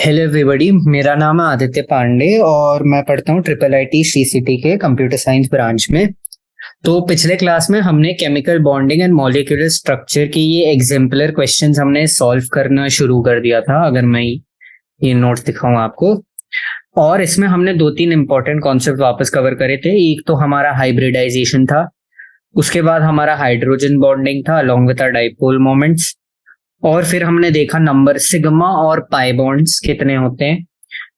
Hello everybody, मेरा नाम है आदित्य पांडे और मैं पढ़ता हूँ ट्रिपल आईटी श्री सिटी के कंप्यूटर साइंस ब्रांच में। तो पिछले क्लास में हमने chemical bonding and molecular structure की ये एग्जाम्पलर क्वेश्चंस हमने सॉल्व करना शुरू कर दिया था। अगर मैं ये नोट्स दिखाऊं आपको, और इसमें हमने दो तीन इंपॉर्टेंट कॉन्सेप्ट वापस कवर करे थे। एक तो हमारा हाइब्रिडाइजेशन था, उसके बाद हमारा हाइड्रोजन बॉन्डिंग था अलोंग विद डाइपोल मोमेंट्स, और फिर हमने देखा नंबर सिग्मा और पाई बॉन्ड्स कितने होते हैं।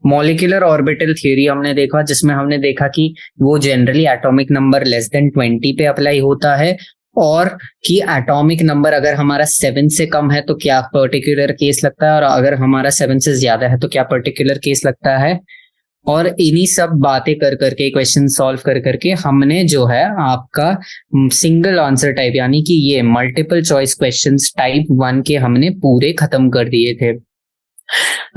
मॉलिक्यूलर ऑर्बिटल थ्योरी हमने देखा, जिसमें हमने देखा कि वो generally atomic number less than 20 पे अप्लाई होता है, और कि एटॉमिक नंबर अगर हमारा 7 से कम है तो क्या पर्टिकुलर केस लगता है, और अगर हमारा 7 से ज्यादा है तो क्या पर्टिकुलर केस लगता है। और इन्हीं सब बातें कर करके, क्वेश्चन सॉल्व कर करके हमने जो है आपका सिंगल आंसर टाइप यानी कि ये मल्टीपल चॉइस क्वेश्चंस टाइप 1 के हमने पूरे खत्म कर दिए थे।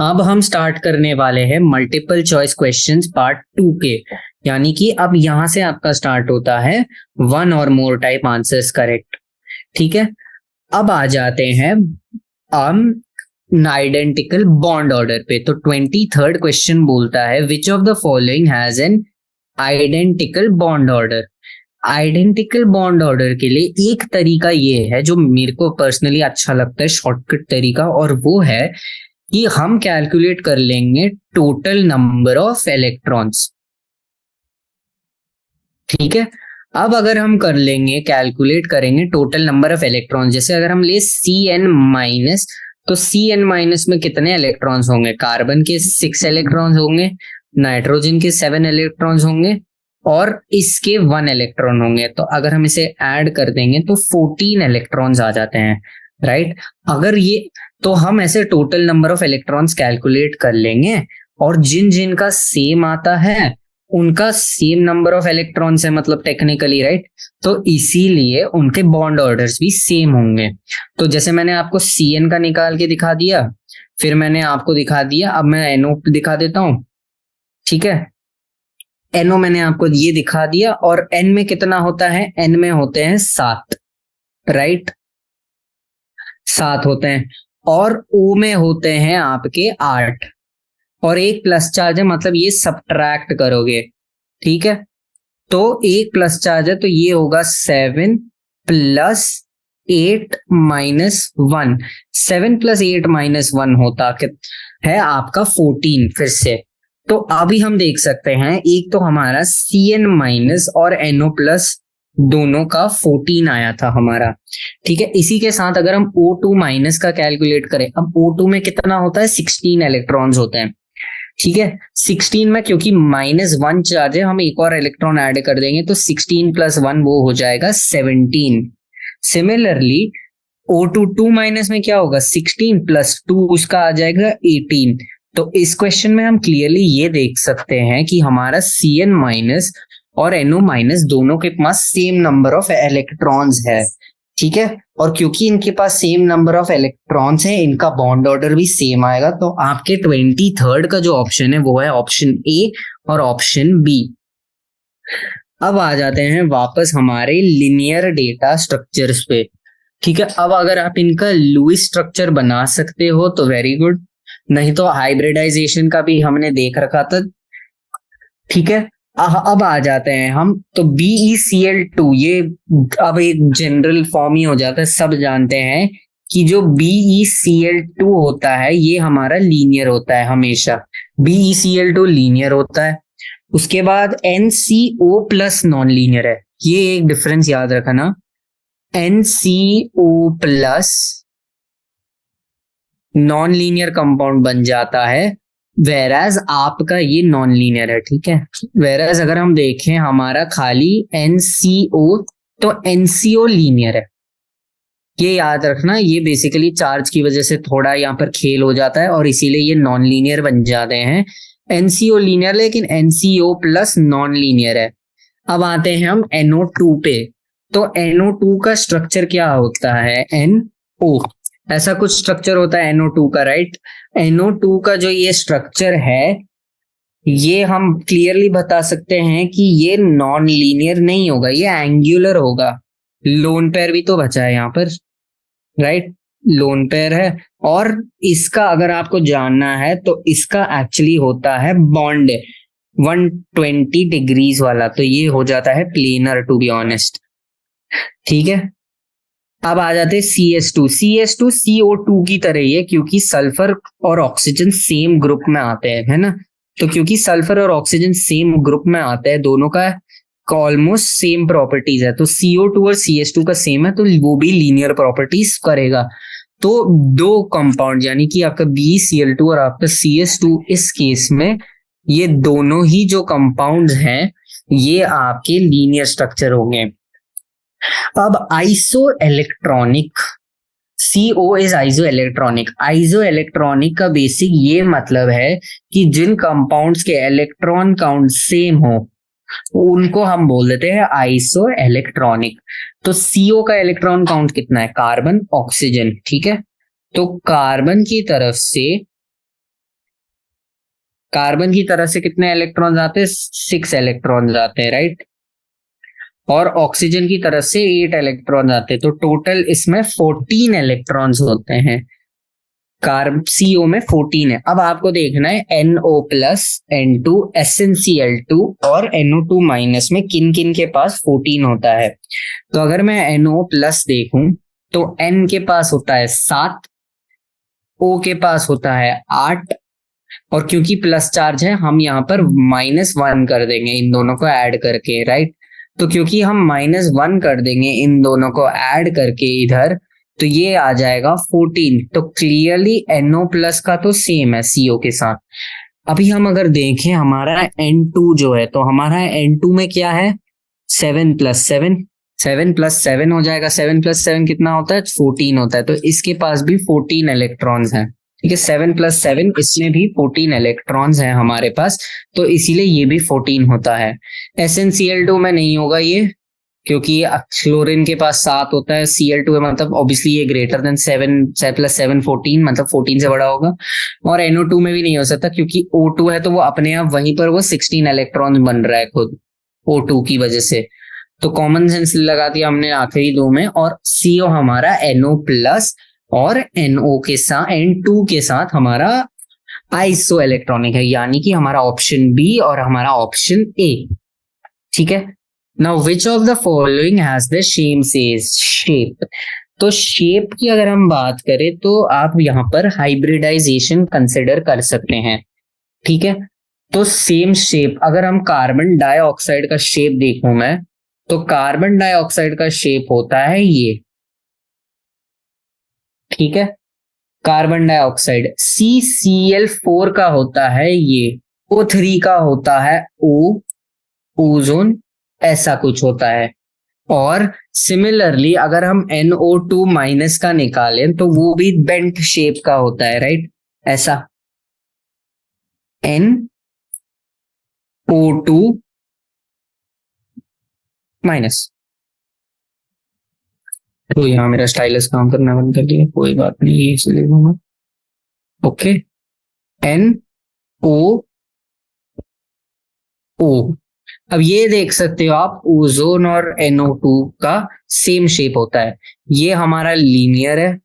अब हम स्टार्ट करने वाले हैं मल्टीपल चॉइस क्वेश्चंस पार्ट 2 के, यानी कि अब यहां से आपका स्टार्ट होता है 1 और मोर टाइप आंसर्स करेक्ट। ठीक है, अब आ जाते हैं हम आइडेंटिकल बॉन्ड ऑर्डर पे। तो 23rd क्वेश्चन बोलता है विच of the following has an identical bond order. Identical bond order के लिए एक तरीका ये है जो मेरे को पर्सनली अच्छा लगता है, शॉर्टकट तरीका, और वो है कि हम कैलकुलेट कर लेंगे टोटल नंबर ऑफ इलेक्ट्रॉन्स। ठीक है, अब अगर हम कर लेंगे, कैलकुलेट करेंगे टोटल नंबर ऑफ इलेक्ट्रॉन्स, जैसे अगर हम ले Cn माइनस, तो Cn माइनस में कितने इलेक्ट्रॉन्स होंगे? कार्बन के 6 इलेक्ट्रॉन्स होंगे, नाइट्रोजन के 7 इलेक्ट्रॉन्स होंगे, और इसके 1 इलेक्ट्रॉन होंगे। तो अगर हम इसे ऐड कर देंगे तो 14 इलेक्ट्रॉन्स आ जाते हैं, राइट। अगर ये, तो हम ऐसे total number of electrons calculate कर लेंगे, और जिन जिन का सेम आता है उनका सेम नंबर ऑफ इलेक्ट्रॉन्स है, मतलब टेक्निकली, राइट। तो इसीलिए उनके बॉन्ड ऑर्डर्स भी सेम होंगे। तो जैसे मैंने आपको Cn का निकाल के दिखा दिया, फिर मैंने आपको दिखा दिया, अब मैं NO दिखा देता हूं। ठीक है, NO मैंने आपको ये दिखा दिया, और N में कितना होता है? N में होते हैं 7, राइट, 7 होते हैं, और O में होते हैं आपके 8, और एक प्लस चार्ज है, मतलब ये सब्ट्रैक्ट करोगे। ठीक है, तो एक प्लस चार्ज है तो ये होगा 7 प्लस 8 माइनस 1। 7 प्लस 8 माइनस 1 होता है आपका 14 फिर से। तो अभी हम देख सकते हैं, एक तो हमारा Cn माइनस और NO प्लस दोनों का 14 आया था हमारा। ठीक है, इसी के साथ अगर हम O2 माइनस का कैलकुलेट करें, अब O2 में कितना होता है? 16 इलेक्ट्रॉन्स होते हैं। ठीक है, 16 में क्योंकि -1 चार्ज है, हम एक और इलेक्ट्रॉन ऐड कर देंगे तो 16 प्लस 1 वो हो जाएगा 17। सिमिलरली O2 2 माइनस में क्या होगा? 16 प्लस 2 उसका आ जाएगा 18। तो इस क्वेश्चन में हम क्लियरली ये देख सकते हैं कि हमारा Cn माइनस और NO माइनस दोनों के पास सेम नंबर ऑफ इलेक्ट्रॉन्स है। ठीक है, और क्योंकि इनके पास सेम नंबर ऑफ इलेक्ट्रॉन्स है, इनका बॉन्ड ऑर्डर भी सेम आएगा। तो आपके 23rd का जो ऑप्शन है वो है ऑप्शन ए और ऑप्शन बी। अब आ जाते हैं वापस हमारे लिनियर डेटा स्ट्रक्चर्स पे। ठीक है, अब अगर आप इनका लुईस स्ट्रक्चर बना सकते हो तो वेरी गुड, नहीं तो हाइब्रिडाइजेशन का भी हमने देख रखा था। ठीक है, अब आ जाते हैं हम, तो BeCl2 ये अब एक जनरल फॉर्म ही हो जाता है, सब जानते हैं कि जो BeCl2 होता है ये हमारा लीनियर होता है हमेशा। BeCl2 लीनियर होता है। उसके बाद NCO प्लस नॉन लीनियर है, ये एक डिफरेंस याद रखना। NCO plus non linear compound बन जाता है, वेराज आपका ये नॉन लीनियर है। ठीक है, वेराज अगर हम देखें हमारा खाली NCO, तो NCO लीनियर है। ये याद रखना, ये बेसिकली चार्ज की वजह से थोड़ा यहाँ पर खेल हो जाता है और इसीलिए ये नॉन लीनियर बन जाते हैं। NCO लीनियर, लेकिन NCO प्लस नॉन लीनियर है। अब आते हैं हम NO2 पे। तो NO2 का स्ट्रक्चर क्या होता है? NO, ऐसा कुछ स्ट्रक्चर होता है NO2 का, राइट। NO2 का जो ये स्ट्रक्चर है, ये हम क्लियरली बता सकते हैं कि ये नॉन लीनियर नहीं होगा, ये एंगुलर होगा। लोन पेयर भी तो बचा है यहाँ पर, राइट। लोन पेयर है। और इसका अगर आपको जानना है तो इसका एक्चुअली होता है बॉन्ड 120 डिग्रीज वाला, तो ये हो जाता है प्लेनर टू बी ऑनेस्ट। ठीक है, अब आ जाते हैं CS2। CS2 CO2 की तरह ही है, क्योंकि सल्फर और ऑक्सीजन सेम ग्रुप में आते हैं, है ना। तो क्योंकि सल्फर और ऑक्सीजन सेम ग्रुप में आते हैं, दोनों का ऑलमोस्ट सेम प्रॉपर्टीज है, तो CO2 और CS2 का सेम है, तो वो भी लीनियर प्रॉपर्टीज करेगा। तो दो कंपाउंड यानी कि आपका BeCl2 और आपका CS2, इस केस में ये दोनों ही जो कंपाउंड्स हैं ये आपके लीनियर स्ट्रक्चर होंगे। अब iso electronic, CO is iso electronic. Iso electronic का बेसिक ये मतलब है कि जिन कंपाउंड्स के इलेक्ट्रॉन काउंट सेम हो उनको हम बोल देते हैं आइसो इलेक्ट्रॉनिक। तो CO का इलेक्ट्रॉन काउंट कितना है? कार्बन, ऑक्सीजन, ठीक है। तो कार्बन की तरफ से कितने इलेक्ट्रॉन आते हैं? 6 इलेक्ट्रॉन आते हैं, राइट। और ऑक्सीजन की तरफ से 8 इलेक्ट्रॉन आते हैं, तो टोटल इसमें 14 इलेक्ट्रॉन्स होते हैं। CO में 14 है। अब आपको देखना है NO प्लस, N2, SnCl2 और NO2 माइनस में किन किन के पास 14 होता है। तो अगर मैं NO प्लस देखूं तो N के पास होता है 7, O के पास होता है 8, और क्योंकि प्लस चार्ज है हम यहाँ पर -1 कर देंगे इन दोनों को ऐड करके, राइट। तो क्योंकि हम -1 कर देंगे इन दोनों को ऐड करके इधर, तो ये आ जाएगा 14। तो क्लियरली NO प्लस का तो सेम है CO के साथ। अभी हम अगर देखें हमारा N2 जो है, तो हमारा N2 में क्या है? 7 + 7, 7 + 7 हो जाएगा। 7 + 7 कितना होता है? 14 होता है। तो इसके पास भी 14 इलेक्ट्रॉन्स हैं, ठीक है। 7 + 7, इसमें भी 14 इलेक्ट्रॉन्स हैं हमारे पास, तो इसीलिए ये भी 14 होता है। SnCl2 में नहीं होगा ये, क्योंकि क्लोरीन के पास 7 होता है, Cl2 है, मतलब ऑब्वियसली ये ग्रेटर देन 7, 7 + 7 14, मतलब 14 से बड़ा होगा। और NO2 में भी नहीं हो सकता, क्योंकि O2 है तो वो अपने आप वहीं पर वो 16 इलेक्ट्रॉन बन रहा है खुद O2 की वजह से। तो कॉमन सेंस लगा दिया हमने आखिरी दो में, और CO हमारा NO प्लस और NO के साथ, N2 के साथ हमारा आइसो इलेक्ट्रॉनिक है, यानी कि हमारा ऑप्शन बी और हमारा ऑप्शन ए, ठीक है। Now which of the following has the same shape? तो शेप की अगर हम बात करें तो आप यहां पर हाइब्रिडाइजेशन कंसिडर कर सकते हैं, ठीक है। तो सेम शेप, अगर हम कार्बन डाइऑक्साइड का शेप देखूं मैं, तो कार्बन डाइऑक्साइड का शेप होता है ये, ठीक है। कार्बन डाइऑक्साइड CCl4 का होता है ये, O3 का होता है O, ओजोन, ऐसा कुछ होता है। और सिमिलरली अगर हम NO2 माइनस का निकालें तो वो भी बेंट शेप का होता है, राइट, ऐसा NO2 माइनस। तो यहाँ मेरा स्टाइलस काम करना बंद कर दिया, कोई बात नहीं, ये से ले लूंगा। ओके, NO अब ये देख सकते हो आप, ओजोन और NO2 का सेम शेप होता है। ये हमारा लीनियर है,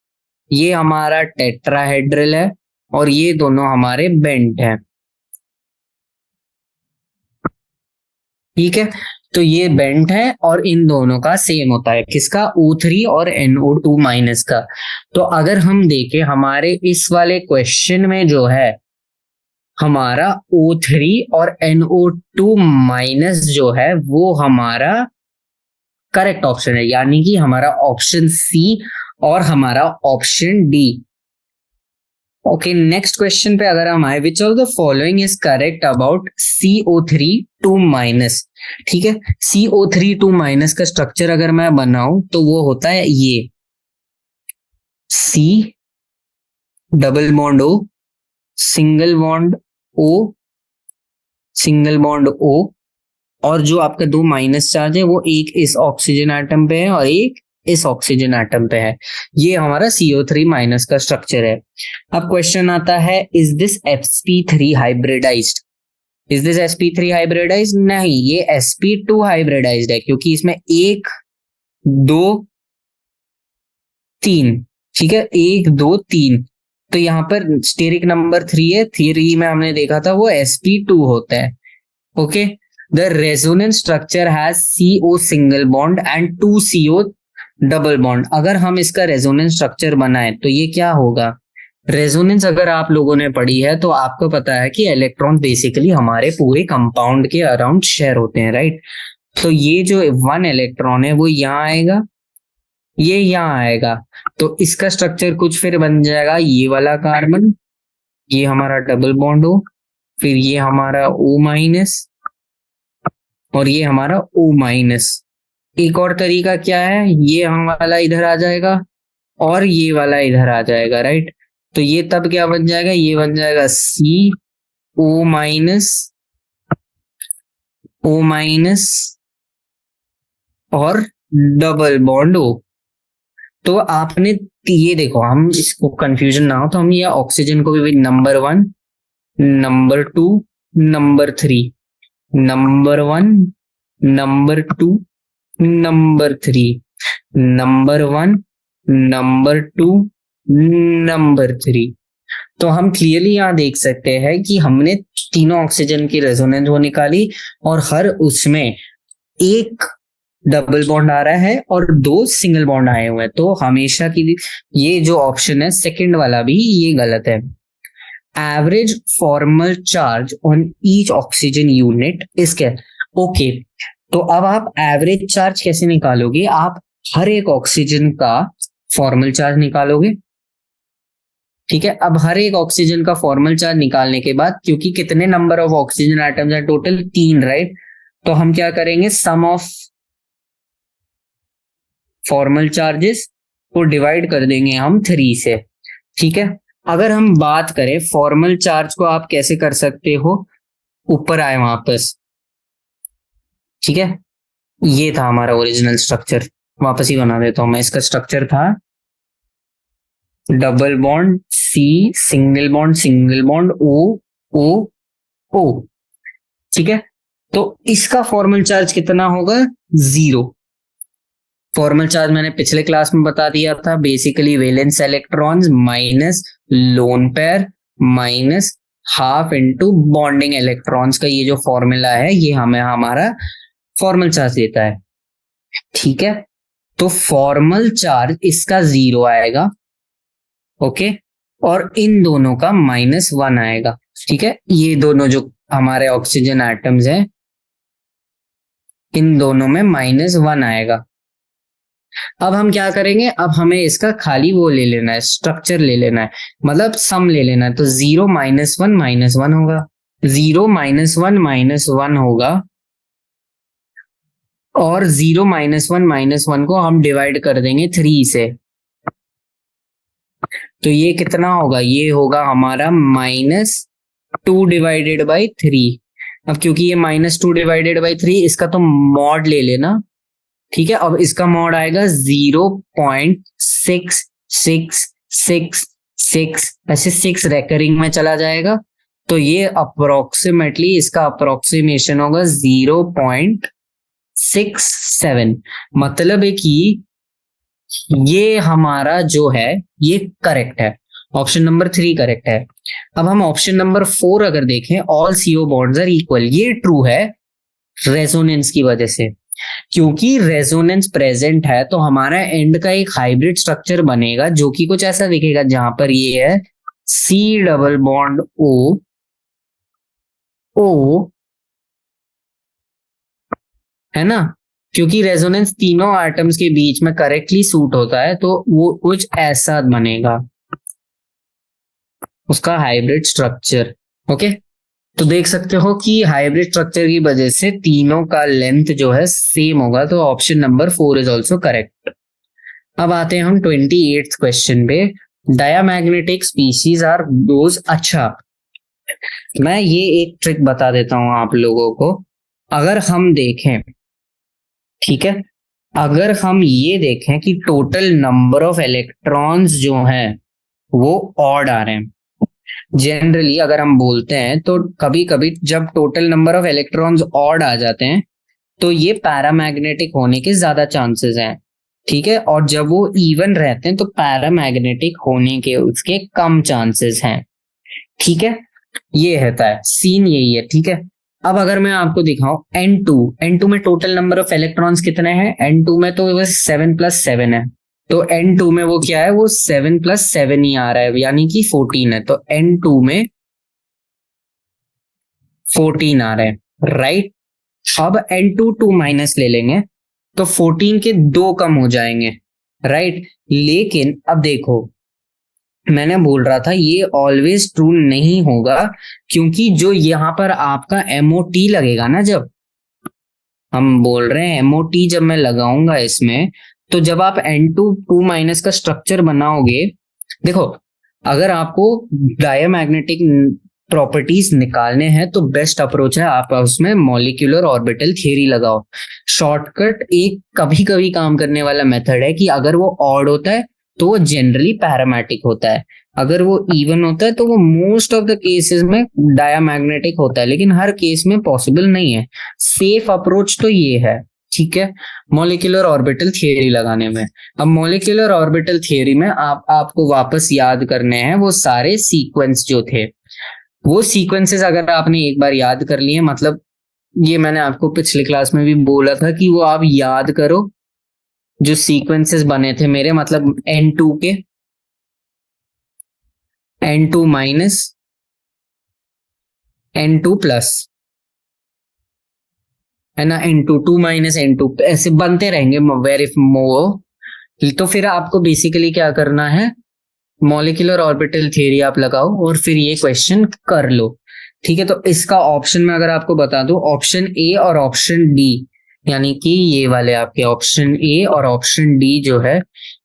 ये हमारा टेट्राहेड्रल है, और ये दोनों हमारे बेंट है, ठीक है। तो ये बेंट है और इन दोनों का सेम होता है, किसका? O3 और NO2 माइनस का। तो अगर हम देखें हमारे इस वाले क्वेश्चन में जो है, हमारा O3 और NO2 माइनस जो है वो हमारा करेक्ट ऑप्शन है, यानी कि हमारा ऑप्शन C और हमारा option D। Okay, next question पे अगर हम आए, विच of the following is correct about CO3 2 minus, ठीक है। CO3 2 माइनस का स्ट्रक्चर अगर मैं बनाऊं तो वो होता है ये C double bond O, single bond O, single bond O, और जो आपका 2 माइनस चार्ज है वो एक इस ऑक्सीजन एटम पे है और एक इस ऑक्सीजन एटम पे है। ये हमारा CO3 माइनस का स्ट्रक्चर है। अब क्वेश्चन आता है, is this sp3 hybridised? Is this sp3 hybridised? नहीं, ये sp2 हाइब्रिडाइज्ड है, क्योंकि इसमें 1 2 3 ठीक है, 1 2 3। तो यहाँ पर स्टेरिक नंबर 3 है, 3 में हमने देखा था वो sp2 होता है। Okay, the resonance structure has CO single bond and 2 CO double bond. अगर हम इसका रेजोनेंस स्ट्रक्चर बनाए तो ये क्या होगा? रेजोनेंस अगर आप लोगों ने पढ़ी है तो आपको पता है कि इलेक्ट्रॉन बेसिकली हमारे पूरे कंपाउंड के अराउंड शेयर होते हैं, राइट? तो ये जो 1 इलेक्ट्रॉन है वो यहाँ आएगा, ये यहाँ आएगा, तो इसका स्ट्रक्चर कुछ फिर बन जाएगा ये वाला कार्बन, ये हमारा डबल बॉन्ड हो, फिर ये हमारा O माइनस और ये हमारा O माइनस। एक और तरीका क्या है, ये हम वाला इधर आ जाएगा और ये वाला इधर आ जाएगा, राइट? तो ये तब क्या बन जाएगा, ये बन जाएगा CO माइनस, O माइनस और डबल बॉन्ड O। तो आपने ये देखो, हम इसको कंफ्यूजन ना हो तो हम ये ऑक्सीजन को भी number 1 number 2 number 3, number 1 number 2 number 3, number 1 number 2 number 3। तो हम क्लियरली यहाँ देख सकते हैं कि हमने तीनों ऑक्सीजन की रेजोनेंस वो निकाली और हर उसमें एक डबल बॉन्ड आ रहा है और 2 सिंगल बॉन्ड आए हुए हैं। तो हमेशा की ये जो ऑप्शन है सेकंड वाला भी ये गलत है। Average formal charge on each oxygen unit is क्या? ओके, तो अब आप एवरेज चार्ज कैसे निकालोगे? आप हर एक ऑक्सीजन का फॉर्मल चार्ज निकालोगे, ठीक है? अब हर एक ऑक्सीजन का फॉर्मल चार्ज निकालने के बाद, क्योंकि कितने नंबर ऑफ ऑक्सीजन एटम्स हैं टोटल 3, राइट? तो हम क्या करेंगे, सम ऑफ फॉर्मल चार्जेस को डिवाइड कर देंगे हम 3 से, ठीक है? अगर हम बात करें फॉर्मल चार्ज को आप कैसे कर सकते हो, ऊपर आए वापस, ठीक है? ये था हमारा ओरिजिनल स्ट्रक्चर, वापस ही बना देता हूं मैं। इसका स्ट्रक्चर था double bond C single bond O O, ठीक है? तो इसका फॉर्मल चार्ज कितना होगा? 0। फॉर्मल चार्ज मैंने पिछले क्लास में बता दिया था, basically valence electrons minus lone pair minus half into bonding electrons का ये जो फॉर्मूला है ये हमें हमारा फॉर्मल चार्ज देता है, ठीक है? तो फॉर्मल चार्ज इसका 0 आएगा, ओके, और इन दोनों का -1 आएगा, ठीक है? ये दोनों जो हमारे ऑक्सीजन एटम्स हैं इन दोनों में -1 आएगा। अब हम क्या करेंगे, अब हमें इसका खाली वो ले लेना है, स्ट्रक्चर ले लेना है, मतलब सम ले लेना है। तो 0 -1 -1 होगा, 0 -1 -1 होगा और 0 -1 -1 को हम डिवाइड कर देंगे 3 से। तो ये कितना होगा, ये होगा हमारा -2 डिवाइडेड बाई 3। अब क्योंकि ये -2 डिवाइडेड बाई 3, इसका तो मॉड ले लेना, ठीक है? अब इसका मॉड आएगा 0.6666, ऐसे 6 रेकरिंग में चला जाएगा। तो ये अप्रोक्सीमेटली इसका अप्रोक्सीमेशन होगा 0.67। मतलब है कि ये हमारा जो है ये करेक्ट है, ऑप्शन नंबर 3 करेक्ट है। अब हम ऑप्शन नंबर 4 अगर देखें, all CO bonds are equal, ये ट्रू है रेजोनेंस की वजह से। क्योंकि रेजोनेंस प्रेजेंट है तो हमारा एंड का एक हाइब्रिड स्ट्रक्चर बनेगा जो कि कुछ ऐसा दिखेगा, जहां पर ये है C double bond O O, है ना? क्योंकि रेजोनेंस तीनों एटम्स के बीच में करेक्टली सूट होता है तो वो कुछ ऐसा बनेगा उसका हाइब्रिड स्ट्रक्चर, ओके? तो देख सकते हो कि हाइब्रिड स्ट्रक्चर की वजह से तीनों का लेंथ जो है सेम होगा, तो option number 4 is also correct. अब आते हैं हम 28th क्वेश्चन पे। डायामैग्नेटिक स्पीशीज आर दोज, अच्छा मैं ये एक ट्रिक बता देता हूं आप लोगों को। अगर हम देखें, ठीक है, अगर हम ये देखें कि टोटल नंबर ऑफ इलेक्ट्रॉन्स जो हैं वो ऑड आ रहे हैं, जनरली अगर हम बोलते हैं तो कभी कभी जब total number of electrons odd आ जाते हैं तो ये पैरामैग्नेटिक होने के ज्यादा चांसेस हैं। ठीक है, और जब वो इवन रहते हैं तो पैरामैग्नेटिक होने के उसके कम चांसेस हैं। ठीक है, ये रहता है सीन, यही है। ठीक है, अब अगर मैं आपको दिखाऊं N2 में टोटल नंबर ऑफ इलेक्ट्रॉन्स कितने हैं? N2 में तो बस 7+7 है, तो N2 में वो क्या है, वो 7+7 ही आ रहा है, यानी कि 14 है, तो N2 में 14 आ रहे हैं, राइट। अब N2 2 माइनस ले लेंगे तो 14 के 2 कम हो जाएंगे, राइट। लेकिन अब देखो, मैंने बोल रहा था ये ऑलवेज ट्रू नहीं होगा, क्योंकि जो यहाँ पर आपका MOT लगेगा ना, जब हम बोल रहे हैं MOT जब मैं लगाऊंगा इसमें, तो जब आप N2 2 माइनस का स्ट्रक्चर बनाओगे, देखो अगर आपको डायमैग्नेटिक प्रॉपर्टीज निकालने हैं तो बेस्ट अप्रोच है आप उसमें मॉलिक्यूलर ऑर्बिटल थ्योरी लगाओ। शॉर्टकट एक कभी कभी काम करने वाला मेथड है कि अगर वो ऑड होता है तो वो जनरली पैरामैटिक होता है, अगर वो इवन होता है तो वो मोस्ट ऑफ द केसेस में डायमैग्नेटिक होता है, लेकिन हर केस में पॉसिबल नहीं है। सेफ अप्रोच तो ये है, ठीक है, मॉलिक्यूलर ऑर्बिटल थियरी लगाने में। अब मॉलिक्यूलर ऑर्बिटल थियरी में आपको वापस याद करने हैं वो सारे सीक्वेंस जो थे, वो सीक्वेंसेस अगर आपने एक बार याद कर लिए, मतलब ये मैंने आपको पिछले क्लास में भी बोला था कि वो आप याद करो, जो सीक्वेंसेस बने थे मेरे, मतलब N2 के N2 माइनस N2 प्लस, है ना, N2 2 माइनस N2 ऐसे बनते रहेंगे वेरी मोर। तो फिर आपको बेसिकली क्या करना है, मॉलिक्यूलर ऑर्बिटल थ्योरी आप लगाओ और फिर ये क्वेश्चन कर लो। ठीक है, तो इसका ऑप्शन में अगर आपको बता दूं, ऑप्शन ए और ऑप्शन डी, यानी कि ये वाले आपके ऑप्शन ए और ऑप्शन डी जो है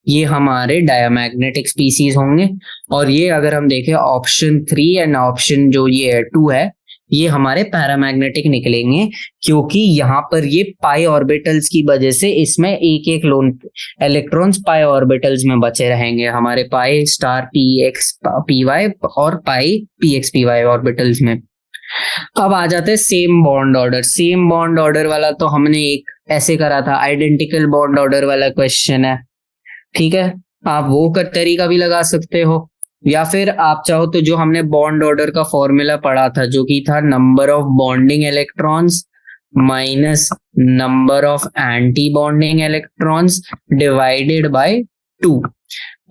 ये हमारे डायमैग्नेटिक स्पीसीज होंगे, और ये अगर हम देखें ऑप्शन 3 एंड ऑप्शन जो ये 2 है ये हमारे पैरामैग्नेटिक निकलेंगे, क्योंकि यहाँ पर ये पाई ऑर्बिटल्स की वजह से इसमें एक एक लोन इलेक्ट्रॉन्स पाई ऑर्बिटल्स में बचे रहेंगे, हमारे पाई स्टार PX/PY और पाई PX/PY ऑर्बिटल्स में। अब आ जाते हैं same bond order. Same bond order वाला तो हमने एक ऐसे करा था, आइडेंटिकल बॉन्ड ऑर्डर वाला क्वेश्चन है, ठीक है, आप वो का तरीका भी लगा सकते हो, या फिर आप चाहो तो जो हमने बॉन्ड ऑर्डर का फॉर्मूला पढ़ा था जो कि था number of bonding electrons minus number of anti bonding electrons divided by 2,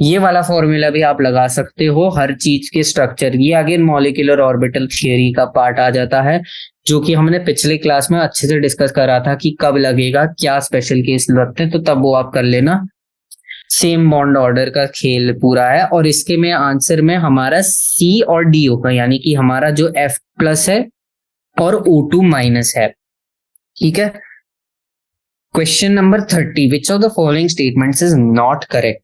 ये वाला फॉर्मूला भी आप लगा सकते हो हर चीज के स्ट्रक्चर। ये अगेन मॉलिक्यूलर ऑर्बिटल थियरी का पार्ट आ जाता है, जो कि हमने पिछले क्लास में अच्छे से डिस्कस करा था कि कब लगेगा, क्या स्पेशल केस लगते हैं, तो तब वो आप कर लेना। सेम बॉन्ड ऑर्डर का खेल पूरा है, और इसके में आंसर में हमारा C और D होगा, यानी कि हमारा जो F+ है और O2 माइनस है। ठीक है, question number 30, which of the following statements is not correct?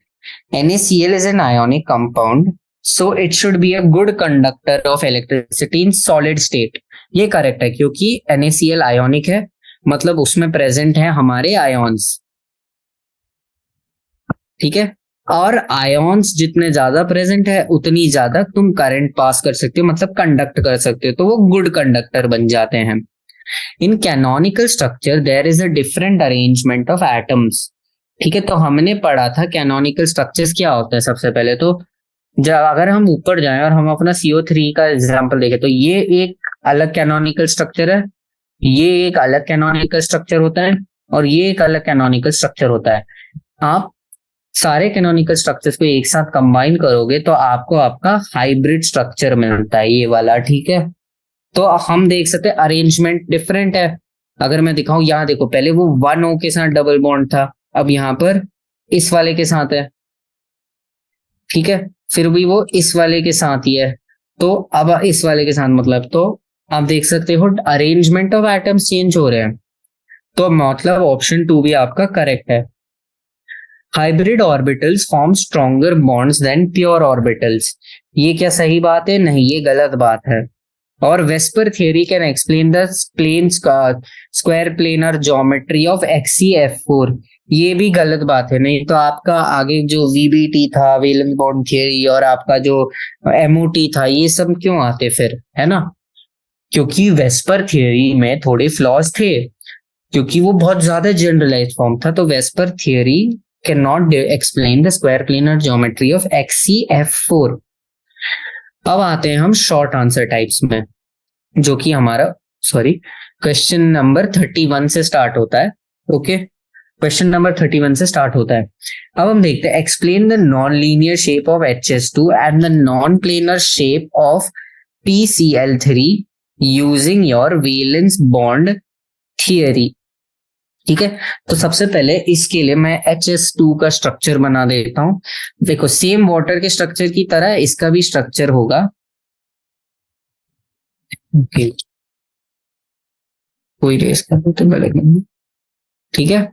NaCl is an ionic compound, so it should be a good conductor of electricity in solid state. ये करेक्ट है, क्योंकि NaCl ionic है, मतलब उसमें present है हमारे ions, ठीक है, और आयोन्स जितने ज्यादा प्रेजेंट है उतनी ज्यादा तुम करंट पास कर सकते हो, मतलब कंडक्ट कर सकते हो, तो वो गुड कंडक्टर बन जाते हैं। In canonical structure there is a different arrangement of atoms. ठीक है, तो हमने पढ़ा था कैनोनिकल स्ट्रक्चर्स क्या होता है। सबसे पहले तो जब अगर हम ऊपर जाएं और हम अपना CO3 का एग्जांपल देखें, तो ये एक अलग कैनोनिकल स्ट्रक्चर है, ये एक अलग कैनोनिकल स्ट्रक्चर होता है, और ये एक अलग कैनोनिकल स्ट्रक्चर होता है। आप सारे कैनोनिकल स्ट्रक्चर्स को एक साथ कंबाइन करोगे तो आपको आपका हाइब्रिड स्ट्रक्चर मिलता है, ये वाला। ठीक है, तो हम देख सकते हैं अरेंजमेंट डिफरेंट है। अगर मैं दिखाऊं, यहाँ देखो, पहले वो 1O के साथ डबल बॉन्ड था, अब यहाँ पर इस वाले के साथ है, ठीक है, फिर भी वो इस वाले के साथ ही है, तो अब इस वाले के साथ, मतलब तो आप देख सकते हो अरेंजमेंट ऑफ एटम्स चेंज हो रहे हैं, तो मतलब ऑप्शन 2 भी आपका करेक्ट है। Hybrid orbitals form stronger bonds than pure orbitals, ये क्या सही बात है? नहीं, ये गलत बात है। और VSEPR theory can explain the plane square planar geometry of XeF4, ये भी गलत बात है। नहीं तो आपका आगे जो VBT था, वैलेंस बॉन्ड थियरी, और आपका जो MOT था, ये सब क्यों आते फिर, है ना? क्योंकि वेस्पर थियरी में थोड़े फ्लॉज थे, क्योंकि वो बहुत ज्यादा जनरलाइज फॉर्म था, तो VSEPR theory can not explain the square planar geometry of XCF4। अब आते हैं हम शॉर्ट आंसर टाइप्स में, जो कि हमारा क्वेश्चन नंबर 31 से स्टार्ट होता है। ओके, क्वेश्चन नंबर 31 से स्टार्ट होता है। अब हम देखते हैं, explain the non linear shape of HS2 and the non planar shape of PCl3 using your valence bond theory. ठीक है, तो सबसे पहले इसके लिए मैं HS2 का स्ट्रक्चर बना देता हूं। देखो, सेम वाटर के स्ट्रक्चर की तरह इसका भी स्ट्रक्चर होगा। ओके, कोई रेस कर देते पहले। ठीक है,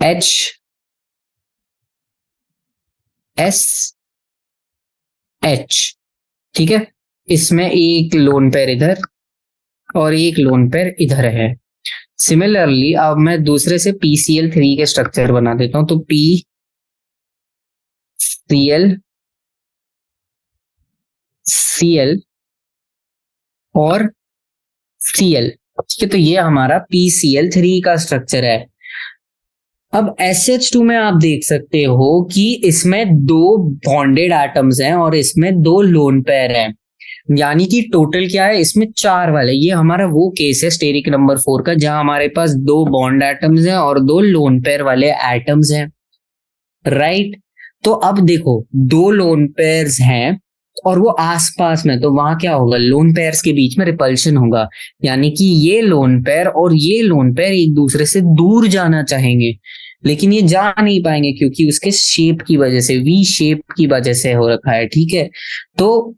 HSH। ठीक है, इसमें एक लोन पेयर इधर और एक लोन पेयर इधर है। सिमिलरली अब मैं दूसरे से PCl3 के स्ट्रक्चर बना देता हूं, तो Cl और Cl। ठीक है, तो ये हमारा PCl3 का स्ट्रक्चर है। अब SH2 में आप देख सकते हो कि इसमें 2 बॉन्डेड एटम्स हैं और इसमें 2 लोन पेयर हैं, यानी कि टोटल क्या है इसमें 4 वाले। ये हमारा वो केस है स्टेरिक नंबर 4 का, जहां हमारे पास 2 बॉन्ड एटम्स हैं और 2 लोन पेयर वाले एटम्स हैं, राइट। तो अब देखो, 2 लोन पेयर्स हैं और वो आसपास में, तो वहां क्या होगा, लोन पेयर्स के बीच में रिपल्शन होगा, यानी कि ये लोन पेयर और ये लोन पेयर एक दूसरे से दूर जाना चाहेंगे, लेकिन ये जा नहीं पाएंगे क्योंकि उसके शेप की वजह से, वी शेप की वजह से हो रखा है। ठीक है, तो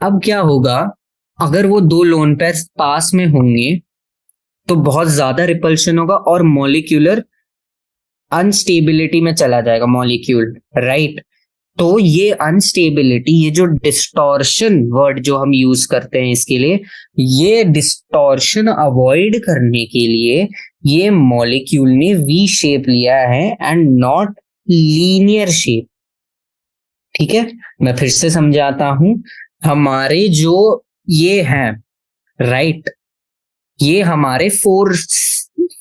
अब क्या होगा, अगर वो 2 लोन पेयर्स पास में होंगे तो बहुत ज्यादा रिपल्शन होगा और मॉलिक्यूलर अनस्टेबिलिटी में चला जाएगा मॉलिक्यूल, राइट। तो ये अनस्टेबिलिटी, ये जो डिस्टॉर्शन वर्ड जो हम यूज करते हैं इसके लिए, ये डिस्टॉर्शन अवॉइड करने के लिए ये मॉलिक्यूल ने वी शेप लिया है एंड नॉट लीनियर शेप। ठीक है, मैं फिर से समझाता हूं, हमारे जो ये हैं, राइट, ये हमारे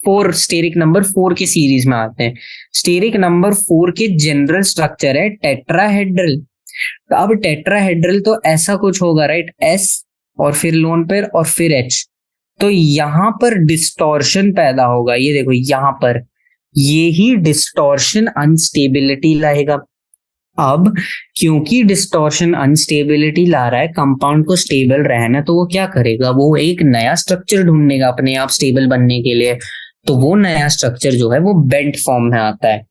फोर स्टेरिक नंबर 4 के सीरीज में आते हैं। स्टेरिक नंबर 4 के जनरल स्ट्रक्चर है टेट्राहेड्रल। तो अब टेट्राहेड्रल तो ऐसा कुछ होगा, राइट, S और फिर लोन पेयर और फिर H। तो यहां पर डिस्टॉर्शन पैदा होगा, ये देखो यहां पर, ये ही डिस्टॉर्शन अनस्टेबिलिटी लाएगा। अब क्योंकि डिस्टॉर्शन अनस्टेबिलिटी ला रहा है, कंपाउंड को स्टेबल रहना, तो वो क्या करेगा, वो एक नया स्ट्रक्चर ढूंढेगा अपने आप स्टेबल बनने के लिए। तो वो नया स्ट्रक्चर जो है वो बेंट फॉर्म में आता है।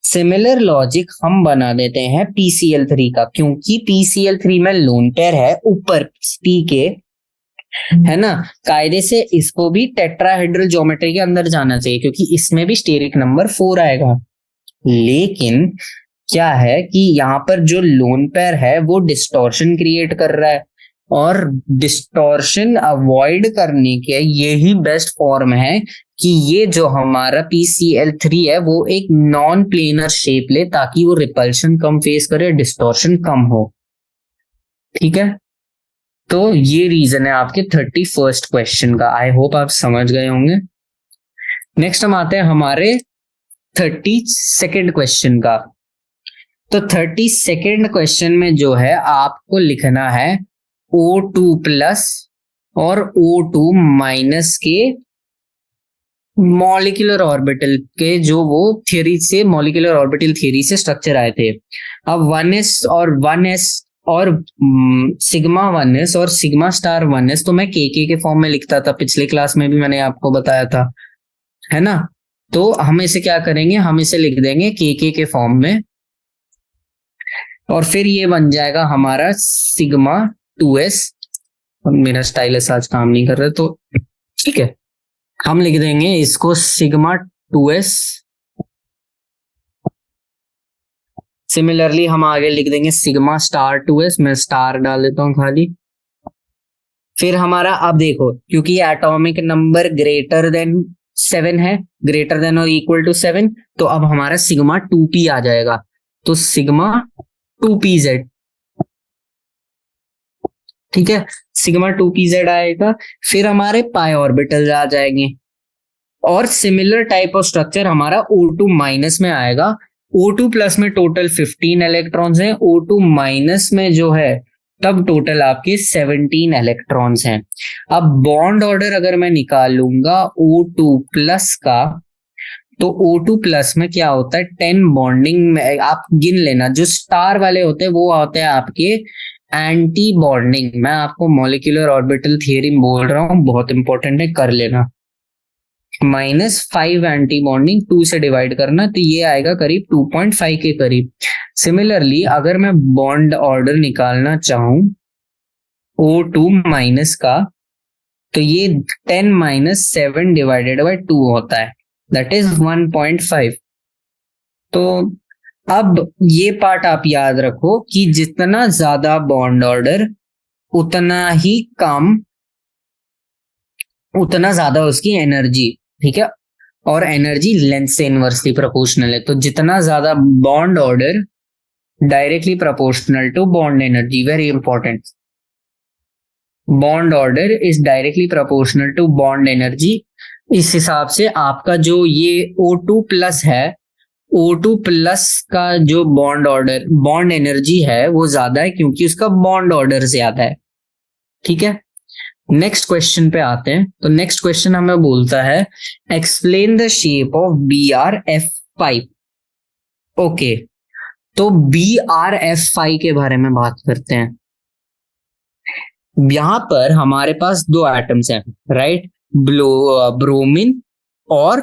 सिमिलर लॉजिक हम बना देते हैं PCl3 का, क्योंकि PCl3 में लोन पेयर है ऊपर P के, है ना, कायदे से इसको भी टेट्राहेड्रल ज्योमेट्री के अंदर जाना चाहिए क्योंकि इसमें भी स्टेरिक नंबर 4 आएगा। लेकिन क्या है कि यहाँ पर जो लोन पेयर है वो डिस्टॉर्शन क्रिएट कर रहा है, और डिस्टॉर्शन अवॉइड करने के यही बेस्ट फॉर्म है कि ये जो हमारा PCl3 है वो एक नॉन प्लेनर शेप ले, ताकि वो रिपल्शन कम फेस करे, डिस्टॉर्शन कम हो। ठीक है, तो ये रीजन है आपके 31st क्वेश्चन का। आई होप आप समझ गए होंगे। नेक्स्ट हम आते हैं हमारे 32nd क्वेश्चन का। तो 32nd क्वेश्चन में जो है आपको लिखना है O2 प्लस और O2 माइनस के मॉलिक्यूलर ऑर्बिटल के, जो वो थ्योरी से, मॉलिक्यूलर ऑर्बिटल थ्योरी से स्ट्रक्चर आए थे। अब 1s और 1s और सिग्मा 1s और सिग्मा स्टार 1s तो मैं के फॉर्म में लिखता था, पिछले क्लास में भी मैंने आपको बताया था, है ना। तो हम इसे क्या करेंगे, हम इसे लिख देंगे के फॉर्म में, और फिर ये बन जाएगा हमारा सिग्मा 2s। मेरा स्टाइलस आज काम नहीं कर रहा, तो ठीक है, हम लिख देंगे इसको सिग्मा 2s। सिमिलरली हम आगे लिख देंगे सिग्मा स्टार 2s, मैं स्टार डाल देता हूं खाली। फिर हमारा, अब देखो, क्योंकि एटॉमिक नंबर ग्रेटर देन 7 है, ग्रेटर देन और इक्वल टू 7, तो अब हमारा सिग्मा 2p आ जाएगा, तो सिग्मा 2pz। ठीक है, सिग्मा 2pz आएगा। फिर हमारे पाई ऑर्बिटल आ जाएंगे, और सिमिलर टाइप ऑफ स्ट्रक्चर हमारा O2 माइनस में आएगा। O2 प्लस में टोटल 15 इलेक्ट्रॉन्स हैं, O2 माइनस में जो है तब टोटल आपके 17 इलेक्ट्रॉन्स हैं। अब बॉन्ड ऑर्डर अगर मैं निकाल लूंगा O2 प्लस का, तो O2 प्लस में क्या होता है, 10 बॉन्डिंग में आप गिन लेना, जो स्टार वाले होते हैं वो होते हैं आपके एंटी बॉन्डिंग। मैं आपको मॉलिक्यूलर ऑर्बिटल थियरी बोल रहा हूँ, बहुत इंपॉर्टेंट है, कर लेना। -5 एंटी बॉन्डिंग 2 से डिवाइड करना, तो ये आएगा करीब 2.5 के करीब। सिमिलरली अगर मैं बॉन्ड ऑर्डर निकालना चाहूं O2 माइनस का, तो ये 10 - 7 डिवाइडेड बाय 2 होता है, दैट इज 1.5। तो अब ये पार्ट आप याद रखो कि जितना ज्यादा बॉन्ड ऑर्डर उतना ही कम, उतना ज्यादा उसकी एनर्जी, ठीक है, और एनर्जी लेंथ से इनवर्सली प्रोपोर्शनल है। तो जितना ज्यादा bond order directly proportional to bond energy, very important, bond order is directly proportional to bond energy. इस हिसाब से आपका जो ये O2 प्लस है, O2 प्लस का जो बॉन्ड ऑर्डर, बॉन्ड एनर्जी है वो ज्यादा है क्योंकि उसका बॉन्ड ऑर्डर ज्यादा है, ठीक है। नेक्स्ट क्वेश्चन पे आते हैं। तो नेक्स्ट क्वेश्चन हमें बोलता है explain the shape of BrF5। Okay, तो BrF5 के बारे में बात करते हैं। यहां पर हमारे पास दो एटम्स हैं, राइट, ब्रोमीन और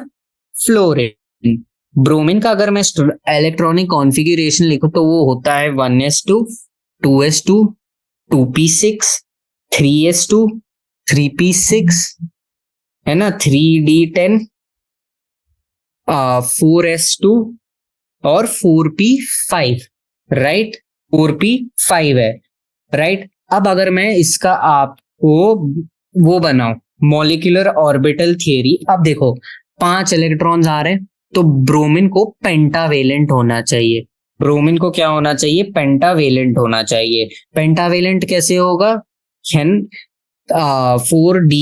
फ्लोरीन। ब्रोमीन का अगर मैं इलेक्ट्रॉनिक कॉन्फ़िगरेशन लिखूं तो वो होता है 1s2 2s2 2p6 3s2 3p6, है ना, 3d10 4s2 और 4p5, राइट, 4p5 है, राइट। अब अगर मैं इसका आपको वो बनाऊं मॉलिक्यूलर ऑर्बिटल थियरी, अब देखो 5 इलेक्ट्रॉन्स आ रहे हैं, तो ब्रोमीन को पेंटावेलेंट होना चाहिए। ब्रोमीन को क्या होना चाहिए, पेंटावेलेंट होना चाहिए। पेंटावेलेंट कैसे होगा, 4d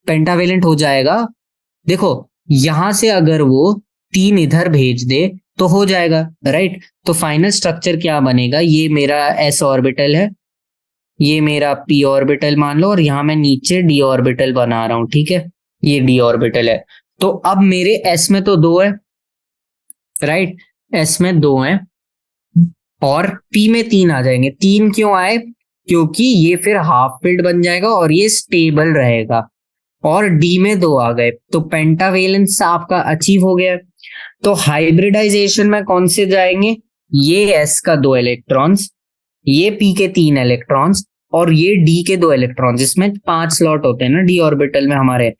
पेंटावेलेंट हो जाएगा। देखो यहां से अगर वो 3 इधर भेज दे तो हो जाएगा, राइट। तो फाइनल स्ट्रक्चर क्या बनेगा, ये मेरा s ऑर्बिटल है, ये मेरा p ऑर्बिटल मान लो, और यहां मैं नीचे d ऑर्बिटल बना रहा हूं, ठीक है, ये d ऑर्बिटल है। तो अब मेरे s में तो 2 है, राइट, s में 2 है, और p में 3 आ जाएंगे। 3 क्यों आए, क्योंकि ये फिर हाफ फिल्ड बन जाएगा और ये स्टेबल रहेगा, और d में 2 आ गए, तो पेंटावेलेंस आपका अचीव हो गया। तो हाइब्रिडाइजेशन में कौन से जाएंगे, ये s का 2 इलेक्ट्रॉन्स, ये p के 3 इलेक्ट्रॉन्स, और ये d के 2 इलेक्ट्रॉन्स। इसमें 5 स्लॉट होते हैं ना d ऑर्बिटल में हमारे,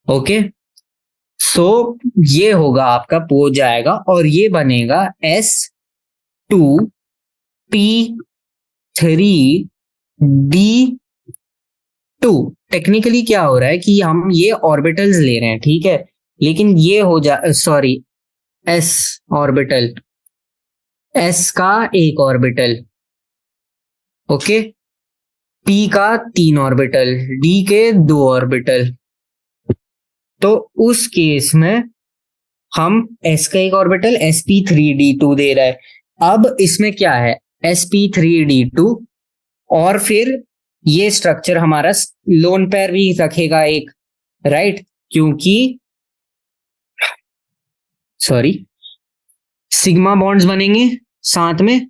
ओके। सो ये होगा आपका, हो जाएगा, और ये बनेगा S2p3d2। टेक्निकली क्या हो रहा है कि हम ये ऑर्बिटल्स ले रहे हैं, ठीक है, लेकिन ये हो जा, सॉरी, s ऑर्बिटल, s का 1 ऑर्बिटल, ओके, p का 3 ऑर्बिटल, d के 2 ऑर्बिटल। तो उस केस में हम s का 1 ऑर्बिटल sp3d2 दे रहा है। अब इसमें क्या है, sp3d2, और फिर ये स्ट्रक्चर हमारा लोन पेयर भी रखेगा एक, राइट, क्योंकि सॉरी सिग्मा बॉन्ड्स बनेंगे साथ में,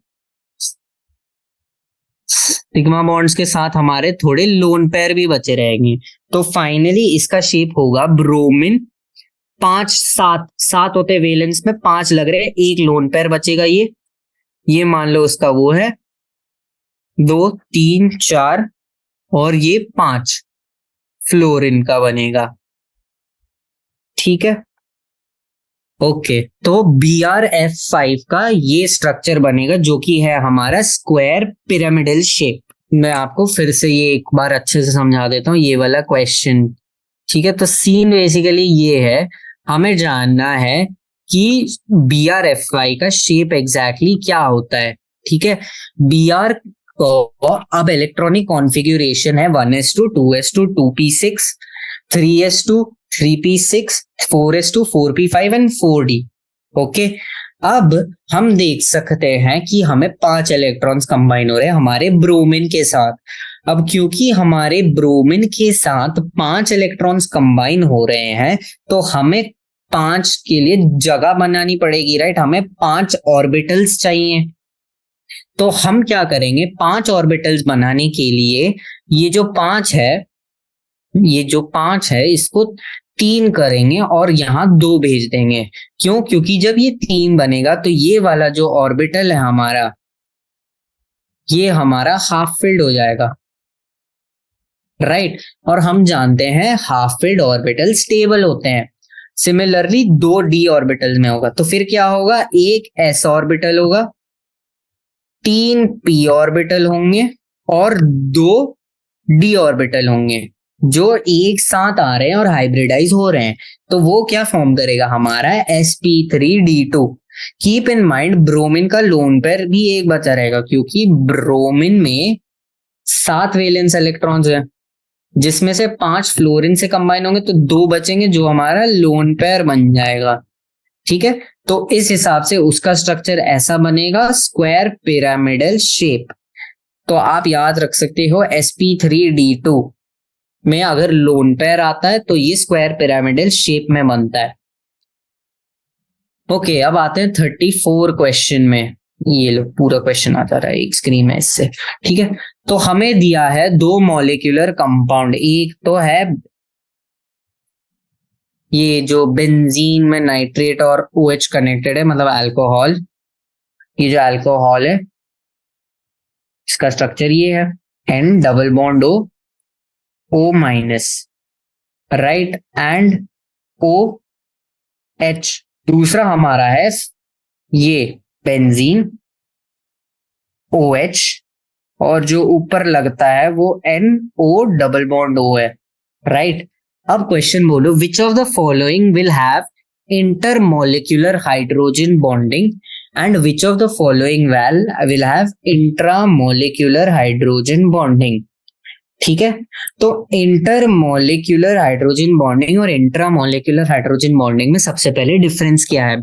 सिग्मा बॉन्ड्स के साथ हमारे थोड़े लोन पेयर भी बचे रहेंगे। तो फाइनली इसका शेप होगा ब्रोमीन, 5 7 होते वेलेंस में, 5 लग रहे हैं, एक लोन पेयर बचेगा, ये मान लो उसका वो है 2 3 4, और ये 5 फ्लोरीन का बनेगा, ठीक है, ओके। तो BrF5 का ये स्ट्रक्चर बनेगा, जो कि है हमारा स्क्वायर पिरामिडल शेप। मैं आपको फिर से ये एक बार अच्छे से समझा देता हूँ ये वाला क्वेश्चन, ठीक है। तो सीन बेसिकली ये है, हमें जानना है कि BrF5 का शेप एग्जैक्टली क्या होता है, ठीक है। Br अब इलेक्ट्रॉनिक कॉन्फ़िगरेशन है 1s2 2s2 2p6 3s2 3p6, 4s2, 4p5 and 4d। Okay, अब हम देख सकते हैं कि हमें 5 इलेक्ट्रॉन्स कंबाइन हो रहे हैं हमारे ब्रोमीन के साथ। अब क्योंकि हमारे ब्रोमीन के साथ 5 इलेक्ट्रॉन्स कंबाइन हो रहे हैं तो हमें 5 के लिए जगह बनानी पड़ेगी, राइट। हमें 5 ऑर्बिटल्स चाहिए। तो हम क्या करेंगे, 5 ऑर्बिटल्स बनाने के लिए ये जो 5 है इसको 3 करेंगे और यहाँ 2 भेज देंगे। क्यों? क्योंकि जब ये 3 बनेगा तो ये वाला जो ऑर्बिटल है हमारा, ये हमारा हाफ फिल्ड हो जाएगा, राइट। और हम जानते हैं हाफ फिल्ड ऑर्बिटल स्टेबल होते हैं। सिमिलरली 2 d ऑर्बिटल में होगा तो फिर क्या होगा, एक s ऑर्बिटल होगा, 3 p ऑर्बिटल होंगे और 2 d ऑर्बिटल होंगे जो एक साथ आ रहे हैं और हाइब्रिडाइज हो रहे हैं। तो वो क्या फॉर्म करेगा, हमारा sp3d2। Keep in mind bromine का लोन पेयर भी एक बचा रहेगा क्योंकि ब्रोमीन में 7 वैलेंस इलेक्ट्रॉन्स हैं जिसमें से 5 फ्लोरीन से कंबाइन होंगे तो 2 बचेंगे जो हमारा लोन पेयर बन जाएगा। ठीक है, तो इस हिसाब से उसका स्ट्रक्चर ऐसा बनेगा, स्क्वायर पिरामिडल शेप। तो आप याद रख सकते हो sp3d2 में अगर लोन पेयर आता है तो ये स्क्वायर पिरामिडल शेप में बनता है। ओके, अब आते हैं 34 क्वेश्चन में। ये लो पूरा क्वेश्चन आता रहा है एक स्क्रीन में इससे। ठीक है, तो हमें दिया है 2 मॉलिक्यूलर कंपाउंड। एक तो है ये जो बेंजीन में नाइट्रेट और OH कनेक्टेड है, मतलब अल्कोहल। ये जो अल्कोहल है इसका स्ट्रक्चर ये है, N double bond O minus, right, and OH। दूसरा हमारा है ये बेंजीन OH और जो ऊपर लगता है वो NO डबल बॉन्ड O है, राइट। अब क्वेश्चन बोलो, विच of the following will have intermolecular hydrogen bonding and which of the following will have intramolecular hydrogen bonding. ठीक है, तो इंटरमोलिक्यूलर हाइड्रोजन बॉन्डिंग और इंट्रामोलिक्यूलर हाइड्रोजन बॉन्डिंग में सबसे पहले डिफरेंस क्या है।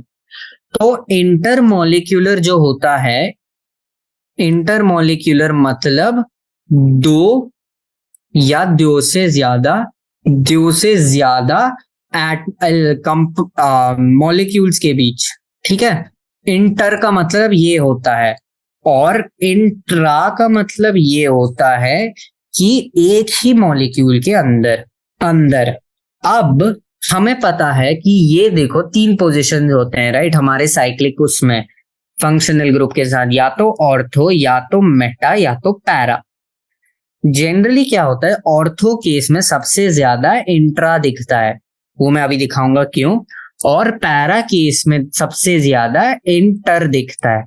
तो इंटरमोलिक्यूलर जो होता है, इंटरमोलिक्यूलर मतलब 2 या 2 से ज्यादा मॉलिक्यूल्स के बीच। ठीक है, इंटर का मतलब ये होता है और इंट्रा का मतलब ये होता है कि एक ही मॉलिक्यूल के अंदर। अब हमें पता है कि ये देखो 3 पोजीशन होते हैं, राइट, हमारे साइक्लिक उसमें फंक्शनल ग्रुप के साथ, या तो ऑर्थो, या तो मेटा, या तो पैरा। जनरली क्या होता है, ऑर्थो केस में सबसे ज्यादा इंट्रा दिखता है, वो मैं अभी दिखाऊंगा क्यों, और पैरा केस में सबसे ज्यादा इंटर दिखता है।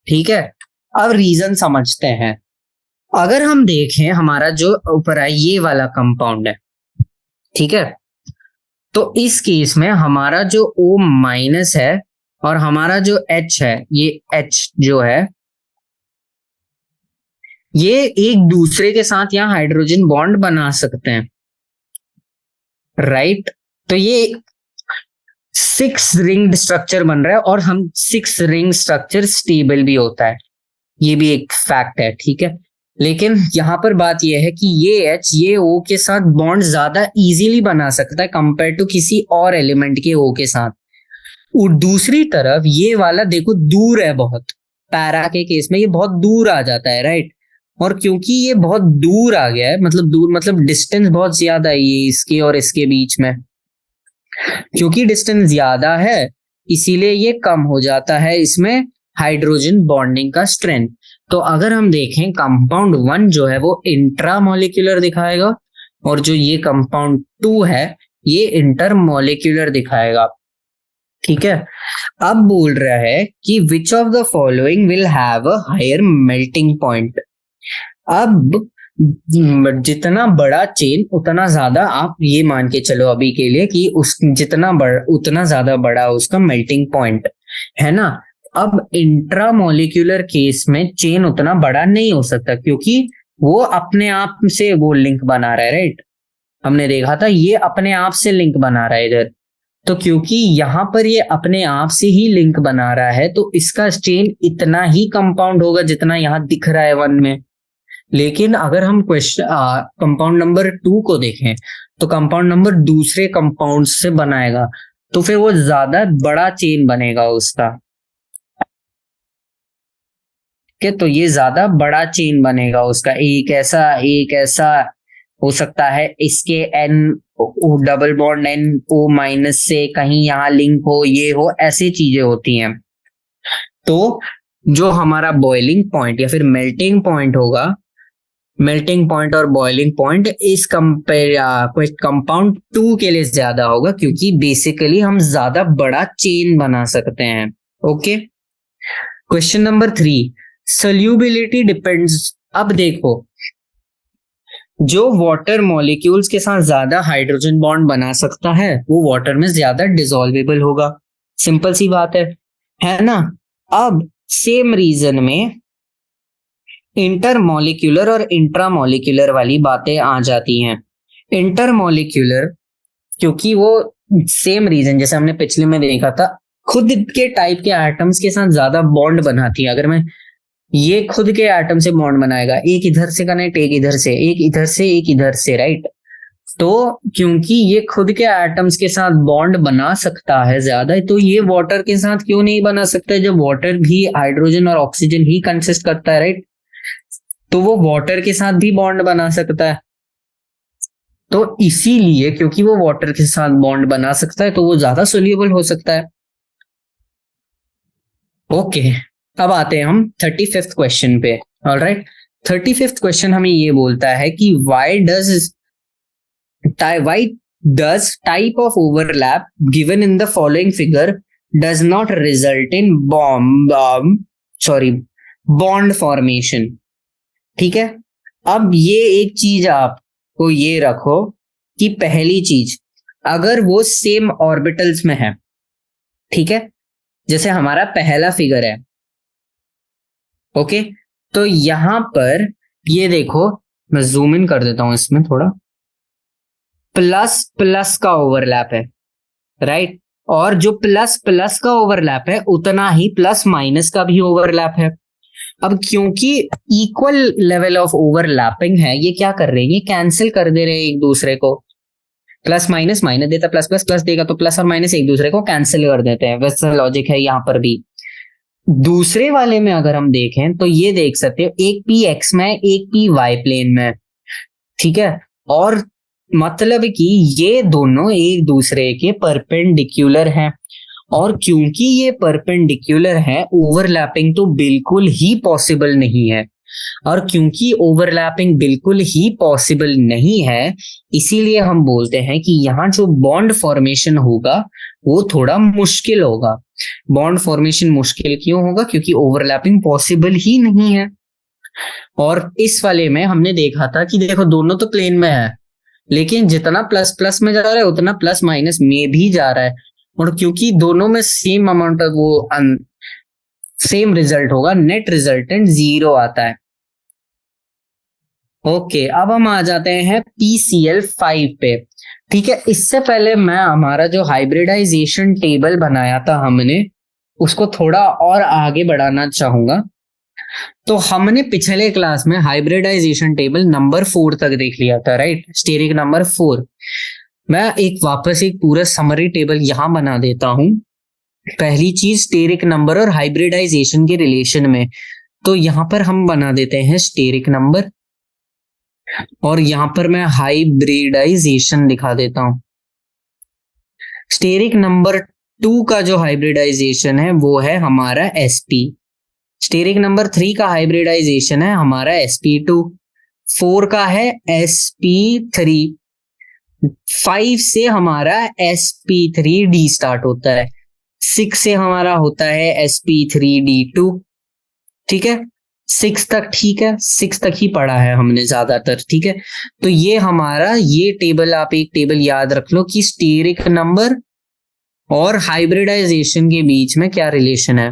ठीक है, अब रीजन समझते हैं। अगर हम देखें हमारा जो ऊपर है ये वाला कंपाउंड है, ठीक है, तो इस केस में हमारा जो O माइनस है और हमारा जो H है, ये H जो है ये एक दूसरे के साथ यहां हाइड्रोजन बॉन्ड बना सकते हैं, राइट। तो ये 6 रिंग्ड स्ट्रक्चर बन रहा है और हम 6 रिंग स्ट्रक्चर स्टेबल भी होता है, ये भी एक फैक्ट है। ठीक है, लेकिन यहां पर बात यह है कि ये H ये O के साथ बॉन्ड ज्यादा इजीली बना सकता है कंपेयर टू किसी और एलिमेंट के O के साथ। और दूसरी तरफ ये वाला देखो दूर है बहुत, पैरा के केस में ये बहुत दूर आ जाता है, राइट। और क्योंकि ये बहुत दूर आ गया है, मतलब दूर मतलब डिस्टेंस बहुत ज्यादा है ये इसके और इसके बीच में, क्योंकि डिस्टेंस ज्यादा है इसीलिए ये कम हो जाता है इसमें हाइड्रोजन बॉन्डिंग का स्ट्रेंथ। तो अगर हम देखें कंपाउंड 1 जो है वो इंट्रामोलिक्यूलर दिखाएगा और जो ये कंपाउंड 2 है ये इंटरमोलिक्यूलर दिखाएगा। ठीक है, अब बोल रहा है कि which of the following will have a higher melting point. अब जितना बड़ा चेन उतना ज्यादा आप ये मान के चलो अभी के लिए कि उस जितना बड़ा उतना ज्यादा बड़ा उसका मेल्टिंग पॉइंट है ना। अब इंट्रामोलिक्यूलर केस में चेन उतना बड़ा नहीं हो सकता क्योंकि वो अपने आप से वो लिंक बना रहा है, राइट। हमने देखा था ये अपने आप से लिंक बना रहा है इधर। तो क्योंकि यहाँ पर ये अपने आप से ही लिंक बना रहा है तो इसका चेन इतना ही कंपाउंड होगा जितना यहाँ दिख रहा है 1 में। लेकिन अगर हम क्वेश्चन कंपाउंड नंबर 2 को देखें तो कंपाउंड नंबर दूसरे कंपाउंड से बनाएगा तो फिर वो ज्यादा बड़ा चेन बनेगा उसका। तो ये ज्यादा बड़ा चेन बनेगा उसका, एक ऐसा हो सकता है इसके N double bond NO minus से कहीं यहाँ लिंक हो, ये हो, ऐसी चीजें होती हैं। तो जो हमारा बॉइलिंग पॉइंट या फिर मेल्टिंग पॉइंट होगा, मेल्टिंग पॉइंट और बॉइलिंग पॉइंट इस कंपाउंड 2 के लिए ज्यादा होगा क्योंकि बेसिकली हम ज्यादा बड़ा चेन बना सकते हैं। Okay, question number 3, solubility depends. अब देखो, जो वाटर मॉलिक्यूल्स के साथ ज्यादा हाइड्रोजन बॉन्ड बना सकता है वो वाटर में ज्यादा डिसॉल्वेबल होगा। सिंपल सी बात है ना। अब सेम रीजन में इंटरमॉलिक्यूलर और इंट्रामॉलिक्यूलर वाली बातें आ जाती हैं। इंटरमॉलिक्यूलर क्योंकि वो सेम रीजन जैसे हमने पिछले में देखा था, खुद के टाइप के एटम्स के साथ ज्यादा बॉन्ड बनाती है। अगर मैं ये खुद के एटम से बॉन्ड बनाएगा, एक इधर से कनेक्ट, एक इधर से, एक इधर से, एक इधर से, राइट। तो क्योंकि ये खुद के एटम्स के साथ बॉन्ड बना सकता है ज्यादा, तो ये वाटर के साथ क्यों नहीं बना सकता जब वाटर भी हाइड्रोजन और ऑक्सीजन ही कंसिस्ट करता है, राइट। तो वो वाटर के साथ भी बॉन्ड बना सकता है। तो इसीलिए क्योंकि वो वाटर के साथ बॉन्ड बना सकता है तो वो ज्यादा सोल्यूबल हो सकता है। ओके, अब आते हैं हम 35th क्वेश्चन पे। ऑलराइट, 35th क्वेश्चन हमें ये बोलता है कि why does type of overlap given in the following figure does not result in bond formation। ठीक है, अब ये एक चीज आपको ये रखो कि पहली चीज, अगर वो सेम ऑर्बिटल्स में है, ठीक है, जैसे हमारा पहला फिगर है, ओके, तो यहां पर ये देखो, मैं जूम इन कर देता हूं इसमें थोड़ा, प्लस प्लस का ओवरलैप है, राइट। और जो प्लस प्लस का ओवरलैप है उतना ही प्लस माइनस का भी ओवरलैप है। अब क्योंकि इक्वल लेवल ऑफ ओवरलैपिंग है, ये क्या कर रहे हैं, ये कैंसिल कर दे रहे हैं एक दूसरे को। प्लस माइनस माइनस देता, प्लस प्लस प्लस देगा, तो प्लस और माइनस एक दूसरे को कैंसिल कर देते हैं। वैसा लॉजिक है यहाँ पर भी। दूसरे वाले में अगर हम देखें तो ये देख सकते हो, एक पी एक्स में, एक पी वाई प्लेन में, ठीक है। और मतलब कि ये दोनों एक दूसरे के परपेंडिकुलर हैं, और क्योंकि ये परपेंडिकुलर है, ओवरलैपिंग तो बिल्कुल ही पॉसिबल नहीं है। और क्योंकि ओवरलैपिंग बिल्कुल ही पॉसिबल नहीं है, इसीलिए हम बोलते हैं कि यहाँ जो बॉन्ड फॉर्मेशन होगा वो थोड़ा मुश्किल होगा। बॉन्ड फॉर्मेशन मुश्किल क्यों होगा, क्योंकि ओवरलैपिंग पॉसिबल ही नहीं है। और इस वाले में हमने देखा था कि देखो दोनों तो प्लेन में है, लेकिन जितना प्लस प्लस में जा रहा है उतना प्लस माइनस में भी जा रहा है, और क्योंकि दोनों में सेम अमाउंट ऑफ वो सेम रिजल्ट होगा, नेट रिजल्टेंट 0 आता है। ओके, अब हम आ जाते हैं PCl5 पे। ठीक है, इससे पहले मैं हमारा जो हाइब्रिडाइजेशन टेबल बनाया था हमने, उसको थोड़ा और आगे बढ़ाना चाहूंगा। तो हमने पिछले क्लास में हाइब्रिडाइजेशन टेबल नंबर 4 तक देख लिया था, राइट, स्टेरिक नंबर 4। मैं वापस एक पूरा समरी टेबल यहां बना देता हूं। पहली चीज, स्टेरिक नंबर और हाइब्रिडाइजेशन के रिलेशन में, तो यहां पर हम बना देते हैं स्टेरिक नंबर, और यहां पर मैं हाइब्रिडाइजेशन दिखा देता हूं। स्टेरिक नंबर 2 का जो हाइब्रिडाइजेशन है वो है हमारा sp। स्टेरिक नंबर 3 का हाइब्रिडाइजेशन है हमारा sp2। 4 का है sp3। 5 से हमारा sp3d स्टार्ट होता है। 6 से हमारा होता है sp3d2। ठीक है, 6 तक ठीक है, 6 तक ही पढ़ा है हमने ज्यादातर। ठीक है, तो ये हमारा ये टेबल, आप एक टेबल याद रख लो कि स्टेरिक नंबर और हाइब्रिडाइजेशन के बीच में क्या रिलेशन है।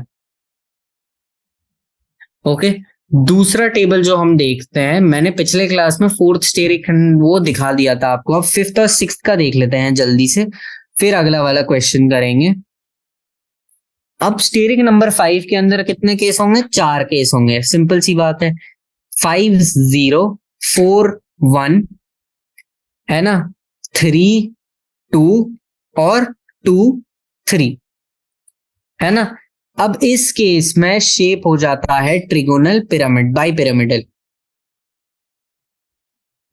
ओके, दूसरा टेबल जो हम देखते हैं, मैंने पिछले क्लास में फोर्थ स्टेरिक वो दिखा दिया था आपको, अब फिफ्थ और सिक्स्थ का देख लेते हैं जल्दी से, फिर अगला वाला क्वेश्चन करेंगे। अब स्टेरिक नंबर 5 के अंदर कितने केस होंगे? 4 केस होंगे, सिंपल सी बात है। 5 0 4 1 है ना, 3 2 और 2 3 है ना। अब इस केस में शेप हो जाता है trigonal pyramid, bi pyramidal.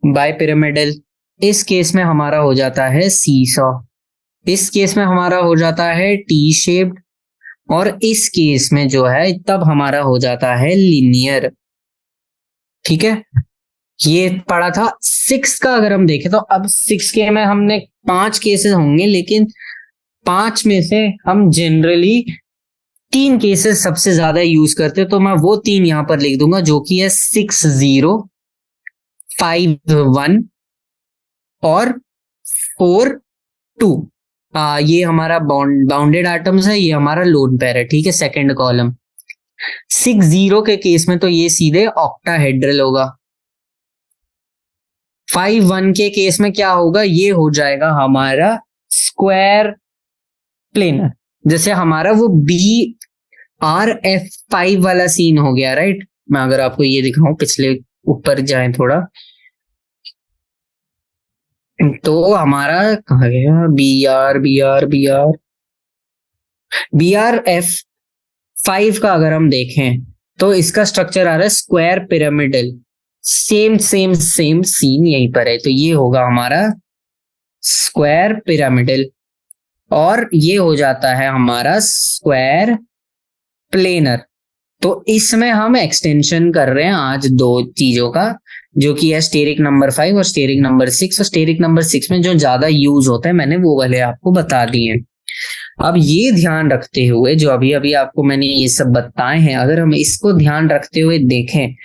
Bi pyramidal इस केस में हमारा हो जाता है सीसॉ, इस केस में हमारा हो जाता है टी शेप्ड, और इस केस में जो है तब हमारा हो जाता है लिनियर। ठीक है, ये पढ़ा था। सिक्स का अगर हम देखें तो अब 6 के में हमने 5 केसेस होंगे, लेकिन 5 में से हम जनरली 3 केसेस सबसे ज्यादा यूज करते, तो मैं वो 3 यहां पर लिख दूंगा, जो कि है 6 0 5 1 और 4 2। ये हमारा बाउंडेड एटम्स है, ये हमारा लोन पेयर है। ठीक है, सेकंड कॉलम। 6 0 के केस में तो ये सीधे ऑक्टाहेड्रल होगा। 5 1 के केस में क्या होगा? ये हो जाएगा हमारा स्क्वायर प्लेनर, जैसे हमारा वो BRF5 वाला सीन हो गया, राइट। मैं अगर आपको ये दिखाऊं, पिछले ऊपर जाएं थोड़ा, तो हमारा कहा गया BRF5 का अगर हम देखें तो इसका स्ट्रक्चर आ रहा है square pyramidal. Same same same scene यहीं पर है, तो ये होगा हमारा स्क्वायर पिरामिडल, और ये हो जाता है हमारा स्क्वायर प्लेनर। तो इसमें हम एक्सटेंशन कर रहे हैं आज दो चीजों का, जो कि है स्टेरिक नंबर 5 और स्टेरिक नंबर 6। और स्टेरिक नंबर 6 में जो ज्यादा यूज होता है मैंने वो वाले आपको बता दिए। अब ये ध्यान रखते हुए, जो अभी अभी आपको मैंने ये सब बताए हैं, अगर हम इसको ध्यान रखते हुए देखें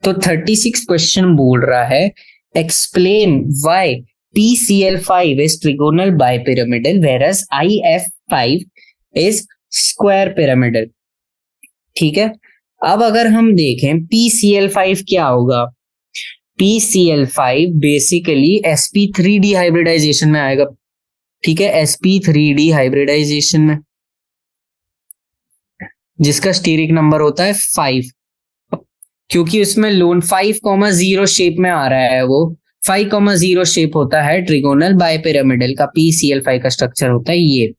तो 36 क्वेश्चन बोल रहा है, explain why PCl5 is trigonal bipyramidal whereas IF5 is square pyramidal। ठीक है, अब अगर हम देखें PCl5 क्या होगा, PCl5 बेसिकली sp3d हाइब्रिडाइजेशन में आएगा। ठीक है, sp3d हाइब्रिडाइजेशन में, जिसका स्टीरिक नंबर होता है 5, क्योंकि उसमें लोन 5,0 शेप में आ रहा है, वो 5,0 शेप होता है ट्रिगोनल बाइपिरामिडल का। PCl5 का स्ट्रक्चर होता है ये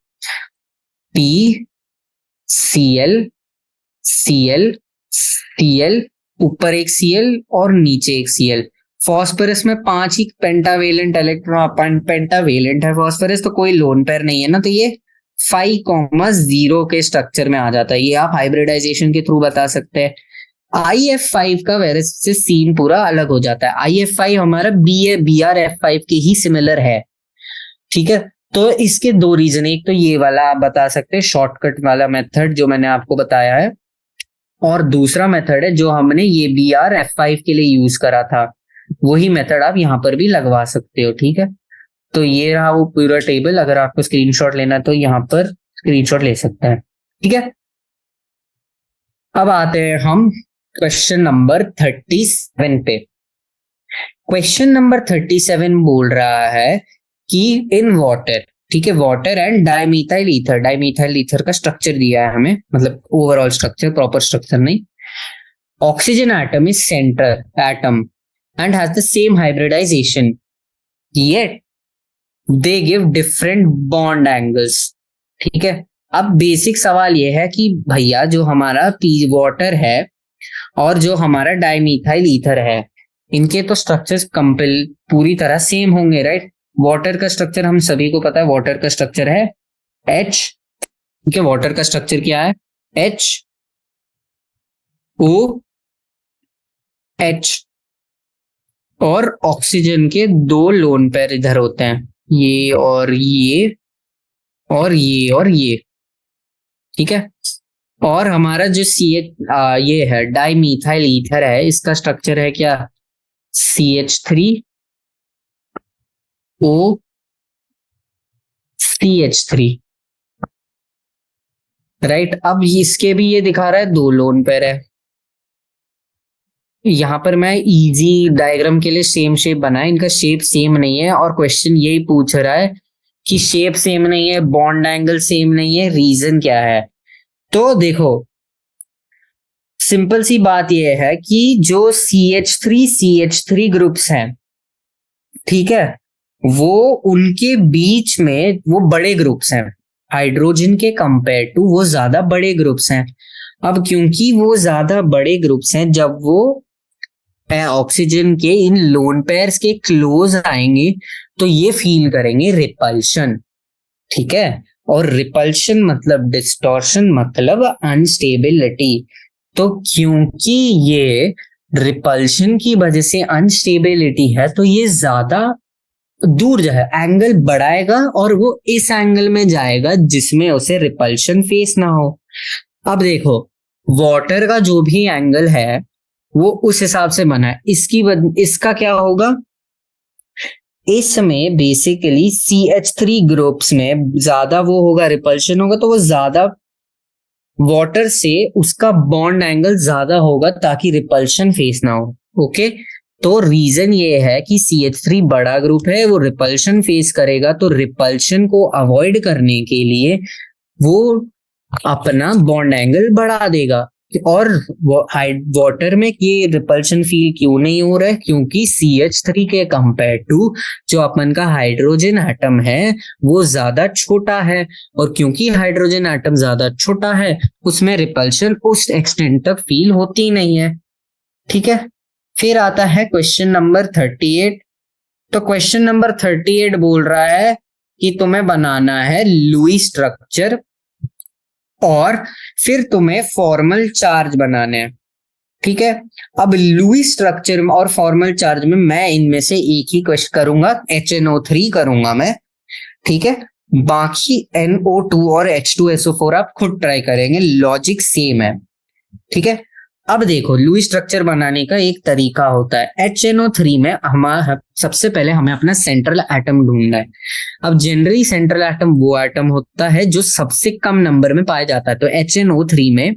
PCl Cl Cl, ऊपर एक Cl और नीचे एक Cl। फॉस्फोरस में 5 ही पेंटावेलेंट इलेक्ट्रॉन, पेंटावेलेंट है फॉस्फोरस, तो कोई लोन पेयर नहीं है ना, तो ये 5,0 के स्ट्रक्चर में आ जाता है। ये आप हाइब्रिडाइजेशन के थ्रू बता सकते हैं। IF5 का वेरस से सीन पूरा अलग हो जाता है। IF5 हमारा BRF5 के ही सिमिलर है। ठीक है, तो इसके दो रीजन, एक तो ये वाला आप बता सकते हैं शॉर्टकट वाला मेथड जो मैंने आपको बताया है, और दूसरा मेथड है जो हमने ये BRF5 के लिए यूज करा था, वही मेथड आप यहाँ पर भी लगवा सकते हो। ठीक है, तो ये रहा वो पूरा टेबल, अगर आपको स्क्रीनशॉट लेना तो यहाँ पर स्क्रीनशॉट ले सकते हैं। ठीक है, अब आते हैं हम क्वेश्चन नंबर 37 पे। क्वेश्चन नंबर 37 बोल रहा है कि इन वाटर, ठीक है, water and dimethyl ether, dimethyl ether का स्ट्रक्चर दिया है हमें, मतलब ओवरऑल स्ट्रक्चर, प्रॉपर स्ट्रक्चर नहीं। Oxygen atom is centre atom and has the same hybridisation, yet they give different bond angles. ठीक है, अब बेसिक सवाल यह है कि भैया जो हमारा पी वाटर है और जो हमारा डाइमीथाइल ईथर है, इनके तो स्ट्रक्चर्स कंपेल पूरी तरह सेम होंगे, राइट। वाटर का स्ट्रक्चर हम सभी को पता है, वाटर का स्ट्रक्चर है H। ठीक है, वाटर का स्ट्रक्चर क्या है? HOH। और ऑक्सीजन के दो लोन पेयर इधर होते हैं, ये और ये और ये और ये। ठीक है, और हमारा जो ये है डाइमीथाइल ईथर है, इसका स्ट्रक्चर है क्या? CH3OCH3, right. अब इसके भी ये दिखा रहा है दो लोन पेयर है, यहाँ पर मैं इजी डायग्राम के लिए सेम शेप बनाया, इनका शेप सेम नहीं है और क्वेश्चन यही पूछ रहा है कि शेप सेम नहीं है, बॉन्ड एंगल सेम नहीं है, रीजन क्या है। तो देखो सिंपल सी बात यह है कि जो CH3 ग्रुप्स हैं, ठीक है, वो उनके बीच में वो बड़े ग्रुप्स हैं, हाइड्रोजन के कंपेयर टू वो ज्यादा बड़े ग्रुप्स हैं। अब क्योंकि वो ज्यादा बड़े ग्रुप्स हैं, जब वो ऑक्सीजन के इन लोन पेयर्स के क्लोज आएंगे तो ये फील करेंगे रिपल्शन, ठीक है। और रिपल्शन मतलब डिस्टॉर्शन, मतलब अनस्टेबिलिटी। तो क्योंकि ये रिपल्शन की वजह से अनस्टेबिलिटी है तो ये ज्यादा दूर जो है एंगल बढ़ाएगा और वो इस एंगल में जाएगा जिसमें उसे रिपल्शन फेस ना हो। अब देखो वाटर का जो भी एंगल है वो उस हिसाब से बना है, इसका क्या होगा, इसमें बेसिकली CH3 ग्रुप्स में ज्यादा वो होगा, रिपल्शन होगा, तो वो ज्यादा वाटर से उसका बॉन्ड एंगल ज्यादा होगा ताकि रिपल्शन फेस ना हो। ओके, तो रीजन ये है कि CH3 बड़ा ग्रुप है, वो रिपल्शन फेस करेगा, तो रिपल्शन को अवॉइड करने के लिए वो अपना बॉन्ड एंगल बढ़ा देगा। और वाटर में ये रिपल्शन फील क्यों नहीं हो रहा है, क्योंकि CH3 के कंपेयर टू जो अपन का हाइड्रोजन एटम है वो ज्यादा छोटा है, और क्योंकि हाइड्रोजन एटम ज्यादा छोटा है उसमें रिपल्शन उस एक्सटेंट तक फील होती नहीं है, ठीक है। फिर आता है क्वेश्चन नंबर 38। तो क्वेश्चन नंबर 38 बोल रहा है कि तुम्हें बनाना है लुई स्ट्रक्चर और फिर तुम्हें फॉर्मल चार्ज बनाने हैं, ठीक है। अब लुई स्ट्रक्चर और फॉर्मल चार्ज में मैं इनमें से एक ही क्वेश्चन करूंगा, HNO3 करूंगा मैं, ठीक है। बाकी NO2 और H2SO4 आप खुद ट्राई करेंगे, लॉजिक सेम है, ठीक है। अब देखो लुई स्ट्रक्चर बनाने का एक तरीका होता है, HNO3 में हमारा सबसे पहले हमें अपना सेंट्रल एटम ढूंढना है। अब जनरली सेंट्रल एटम वो एटम होता है जो सबसे कम नंबर में पाया जाता है, तो HNO3 में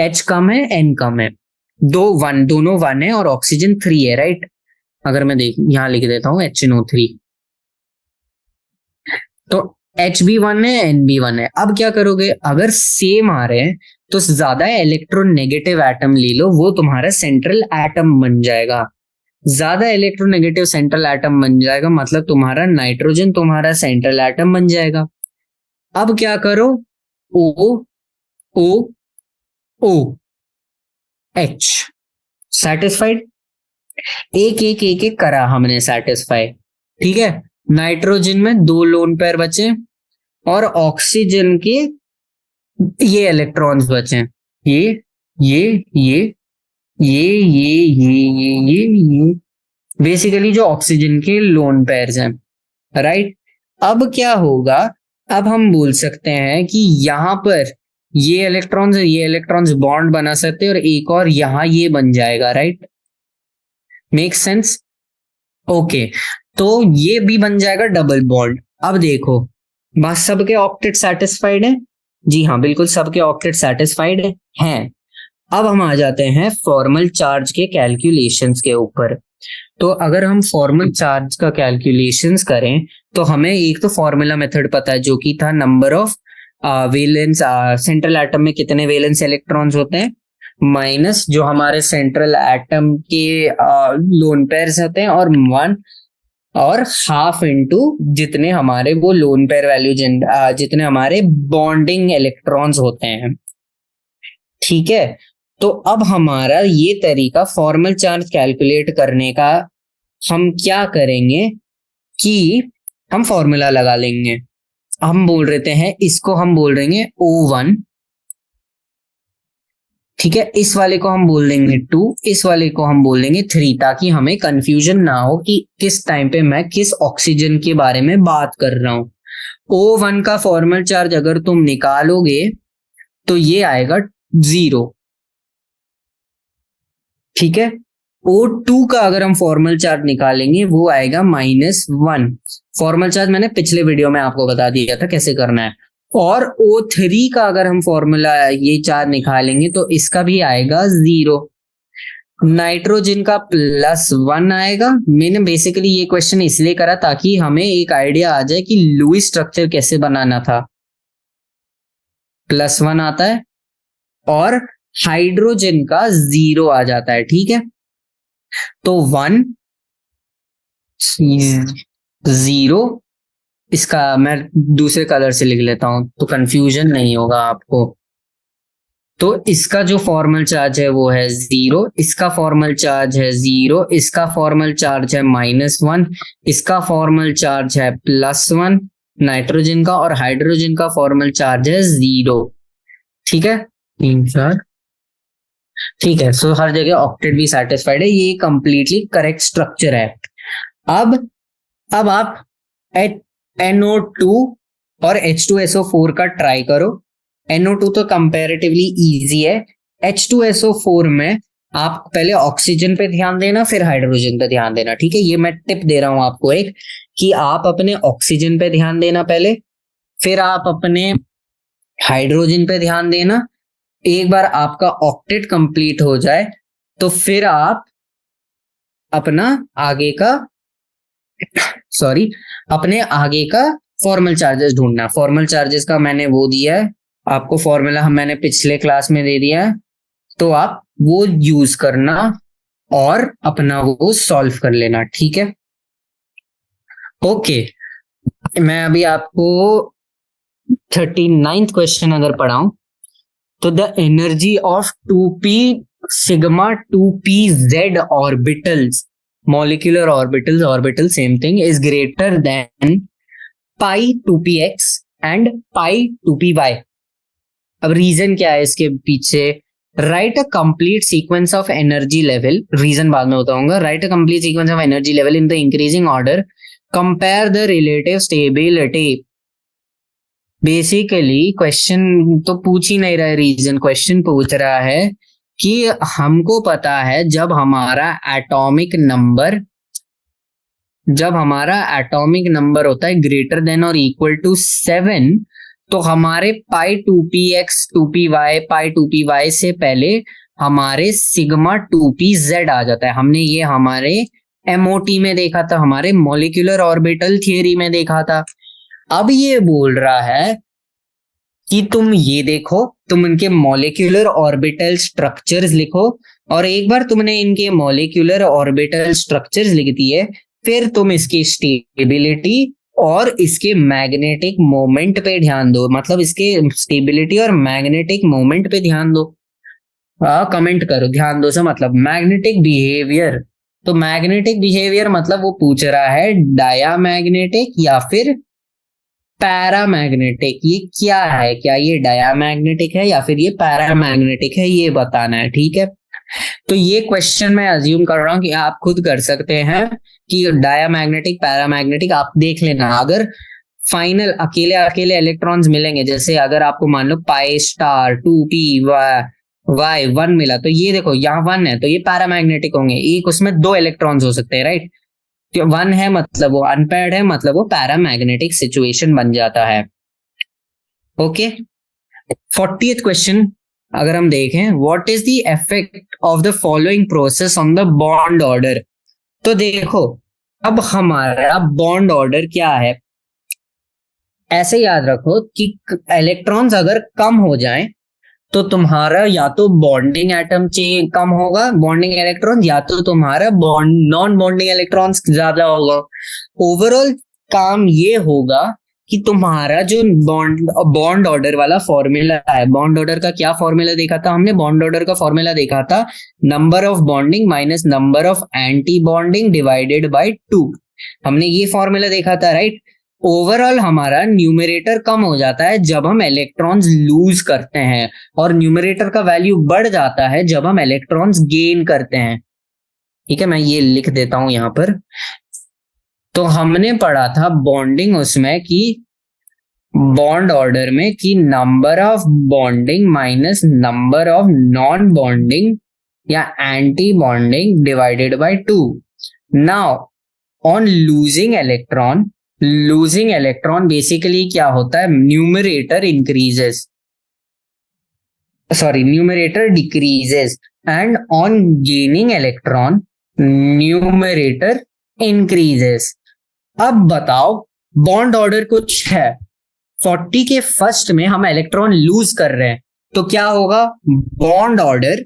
H कम है, N कम है, दोनों 1 है और ऑक्सीजन 3 है, राइट। अगर मैं यहां लिख देता हूं HNO3, तो H भी 1 है, N भी 1 है। अब क्या करोगे, अगर सेम आ रहे हैं तो ज्यादा इलेक्ट्रोनेगेटिव एटम ले लो, वो तुम्हारा सेंट्रल एटम बन जाएगा। ज्यादा इलेक्ट्रोनेगेटिव सेंट्रल एटम बन जाएगा मतलब तुम्हारा नाइट्रोजन तुम्हारा सेंट्रल एटम बन जाएगा। अब क्या करो, O O O H, satisfied. एक एक एक एक करा हमने सेटिस्फाई, ठीक है। नाइट्रोजन में 2 लोन पेयर बचे और ऑक्सीजन के ये इलेक्ट्रॉन्स बचे, ये ये ये ये ये बेसिकली जो ऑक्सीजन के लोन पेयर्स हैं, राइट। अब क्या होगा, अब हम बोल सकते हैं कि यहां पर ये इलेक्ट्रॉन्स बॉन्ड बना सकते हैं और एक और यहां ये बन जाएगा, राइट। Make sense, okay. तो ये भी बन जाएगा डबल बॉन्ड। अब देखो बस सबके ऑक्टेट सेटिस्फाइड है, जी हाँ बिल्कुल सबके ऑक्टेट सेटिस्फाइड हैं। अब हम आ जाते हैं फॉर्मल चार्ज के कैलकुलेशंस के ऊपर। तो अगर हम फॉर्मल चार्ज का कैलकुलेशंस करें तो हमें एक तो फॉर्मूला मेथड पता है जो कि था number of valence, central atom में कितने वेलेंस इलेक्ट्रॉन्स होते हैं, माइनस जो हमारे सेंट्रल एटम के लोन पेयर्स होते हैं, और 1 और हाफ इनटू जितने हमारे वो लोन पेयर वैल्यू जितने हमारे बॉन्डिंग इलेक्ट्रॉन्स होते हैं, ठीक है। तो अब हमारा ये तरीका फॉर्मल चार्ज कैलकुलेट करने का, हम क्या करेंगे कि हम फॉर्मूला लगा लेंगे। हम बोल रहे हैं इसको हम बोल देंगे O1, ठीक है। इस वाले को हम बोल देंगे 2, इस वाले को हम बोल देंगे 3, ताकि हमें कंफ्यूजन ना हो कि किस टाइम पे मैं किस ऑक्सीजन के बारे में बात कर रहा हूं। O1 का फॉर्मल चार्ज अगर तुम निकालोगे तो ये आएगा 0, ठीक है। O2 का अगर हम फॉर्मल चार्ज निकालेंगे वो आएगा -1। फॉर्मल चार्ज मैंने पिछले वीडियो में आपको बता दिया था कैसे करना है। और O3 का अगर हम फॉर्मूला ये चार्ज निकालेंगे तो इसका भी आएगा 0। नाइट्रोजन का +1 आएगा। मैंने बेसिकली ये क्वेश्चन इसलिए करा ताकि हमें एक आइडिया आ जाए कि लुईस स्ट्रक्चर कैसे बनाना था। +1 आता है और हाइड्रोजन का 0 आ जाता है, ठीक है। तो 1 0, इसका मैं दूसरे कलर से लिख लेता हूं तो कंफ्यूजन नहीं होगा आपको। तो इसका जो फॉर्मल चार्ज है वो है 0, इसका फॉर्मल चार्ज है 0, इसका फॉर्मल चार्ज है -1, इसका फॉर्मल चार्ज है +1 नाइट्रोजन का, और हाइड्रोजन का फॉर्मल चार्ज है 0। ठीक है, 3 4, ठीक है। सो हर जगह ऑक्टेट भी सेटिस्फाइड है, ये कंप्लीटली करेक्ट स्ट्रक्चर है। अब आप NO2 और H2SO4 का ट्राई करो। NO2 तो कंपैरेटिवली इजी है। H2SO4 में आप पहले ऑक्सीजन पे ध्यान देना, फिर हाइड्रोजन पे ध्यान देना, ठीक है। ये मैं टिप दे रहा हूं आपको एक, कि आप अपने ऑक्सीजन पे ध्यान देना पहले, फिर आप अपने हाइड्रोजन पे ध्यान देना। एक बार आपका ऑक्टेट कंप्लीट हो जाए तो फिर आप अपना आगे का अपने आगे का फॉर्मल चार्जेस ढूंढना। फॉर्मल चार्जेस का मैंने वो दिया है आपको, फॉर्मूला मैंने पिछले क्लास में दे दिया है, तो आप वो यूज करना और अपना वो सॉल्व कर लेना, ठीक है। ओके, मैं अभी आपको 39th क्वेश्चन अगर पढ़ाऊं तो the energy of 2p sigma 2pz orbitals, molecular orbital same thing, is greater than pi 2px and pi 2py। अब रीजन क्या है इसके पीछे? Write a complete sequence of energy level, reason बाद में बताऊंगा। Write a complete sequence of energy level in the increasing order, compare the relative stability. Basically question तो पूछ ही नहीं रहा है रीजन, क्वेश्चन पूछ रहा है कि हमको पता है जब हमारा एटॉमिक नंबर होता है ग्रेटर देन और इक्वल टू 7, तो हमारे पाई 2px 2py पाई 2py से पहले हमारे सिग्मा 2pz आ जाता है। हमने ये हमारे MOT में देखा था, हमारे मॉलिक्यूलर ऑर्बिटल थियरी में देखा था। अब ये बोल रहा है कि तुम ये देखो, तुम इनके मॉलिक्यूलर ऑर्बिटल स्ट्रक्चर्स लिखो, और एक बार तुमने इनके मॉलिक्यूलर ऑर्बिटल स्ट्रक्चर्स लिख दिए, फिर तुम इसकी स्टेबिलिटी और इसके मैग्नेटिक मोमेंट पे ध्यान दो। मतलब इसके स्टेबिलिटी और मैग्नेटिक मोमेंट पे ध्यान दो। कमेंट करो, ध्यान दो से मतलब मैग्नेटिक बिहेवियर। तो मैग्नेटिक बिहेवियर मतलब वो पूछ रहा है डायामैग्नेटिक या फिर पैरामैग्नेटिक। ये क्या है, क्या ये डायामैग्नेटिक है या फिर ये पैरामैग्नेटिक है, ये बताना है, ठीक है। तो ये क्वेश्चन मैं अज्यूम कर रहा हूं कि आप खुद कर सकते हैं कि डायामैग्नेटिक पैरामैग्नेटिक आप देख लेना। अगर फाइनल अकेले अकेले इलेक्ट्रॉन्स मिलेंगे, जैसे अगर आपको मान लो पाई स्टार 2py 1 मिला, तो ये देखो यहाँ 1 है तो ये पैरामैग्नेटिक होंगे, एक उसमें 2 इलेक्ट्रॉन्स हो सकते हैं, राइट। तो 1 है मतलब वो अनपेयर्ड है, मतलब वो पैरामैग्नेटिक सिचुएशन बन जाता है। ओके, 40th क्वेश्चन अगर हम देखें, what is the effect of the following process on the bond order. तो देखो अब हमारा बॉन्ड ऑर्डर क्या है, ऐसे याद रखो कि इलेक्ट्रॉन्स अगर कम हो जाएं तो तुम्हारा या तो बॉन्डिंग एटम कम होगा, बॉन्डिंग इलेक्ट्रॉन, या तो तुम्हारा नॉन बॉन्डिंग इलेक्ट्रॉन्स ज्यादा होगा। ओवरऑल काम ये होगा कि तुम्हारा जो बॉन्ड ऑर्डर वाला फॉर्मूला है, बॉन्ड ऑर्डर का क्या फॉर्मूला देखा था हमने? बॉन्ड ऑर्डर का फॉर्मूला देखा था number of bonding minus number of anti bonding divided by 2। हमने ये फॉर्मूला देखा था, राइट। ओवरऑल हमारा न्यूमरेटर कम हो जाता है जब हम इलेक्ट्रॉन्स लूज करते हैं, और न्यूमरेटर का वैल्यू बढ़ जाता है जब हम इलेक्ट्रॉन्स गेन करते हैं, ठीक है। मैं ये लिख देता हूं यहां पर। तो हमने पढ़ा था बॉन्डिंग उसमें कि बॉन्ड ऑर्डर में कि number of bonding minus number of non bonding या anti bonding divided by 2। Now on losing electron basically क्या होता है, numerator increases. sorry, numerator decreases, and on gaining electron numerator increases. अब बताओ, बॉन्ड ऑर्डर कुछ है, 40 के फर्स्ट में हम इलेक्ट्रॉन लूज कर रहे हैं, तो क्या होगा, bond order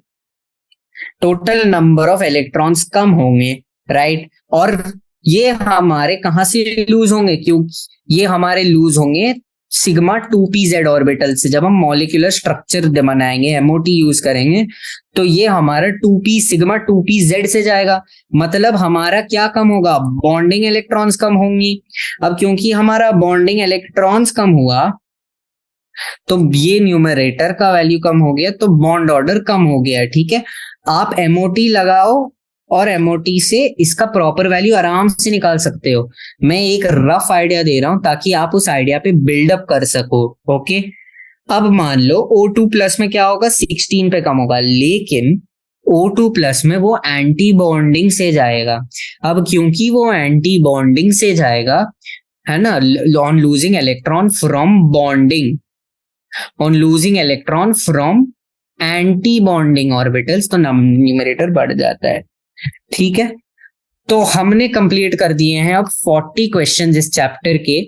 total number of electrons कम होंगे, राइट। और ये हमारे कहां से लूज होंगे, क्योंकि ये हमारे लूज होंगे सिग्मा 2p z ऑर्बिटल से। जब हम मॉलिक्यूलर स्ट्रक्चर बनाएंगे, एमओटी यूज करेंगे, तो ये हमारा 2p सिग्मा 2p z से जाएगा, मतलब हमारा क्या कम होगा, बॉन्डिंग इलेक्ट्रॉन्स कम होंगी। अब क्योंकि हमारा बॉन्डिंग इलेक्ट्रॉन्स कम हुआ, तो ये न्यूमरेटर का वैल्यू कम हो गया, तो बॉन्ड ऑर्डर कम हो गया, ठीक है। आप एमओटी लगाओ और एमओटी से इसका प्रॉपर वैल्यू आराम से निकाल सकते हो। मैं एक रफ आइडिया दे रहा हूं ताकि आप उस आइडिया पे बिल्डअप कर सको, ओके। अब मान लो O2 प्लस में क्या होगा, 16 पे कम होगा, लेकिन O2 प्लस में वो एंटी बॉन्डिंग से जाएगा। अब क्योंकि वो एंटी बॉन्डिंग से जाएगा, है ना, on losing electron from bonding, on losing electron from anti bonding orbitals, तो न्यूमरेटर बढ़ जाता है, ठीक है। तो हमने कंप्लीट कर दिए हैं अब 40 क्वेश्चंस इस चैप्टर के।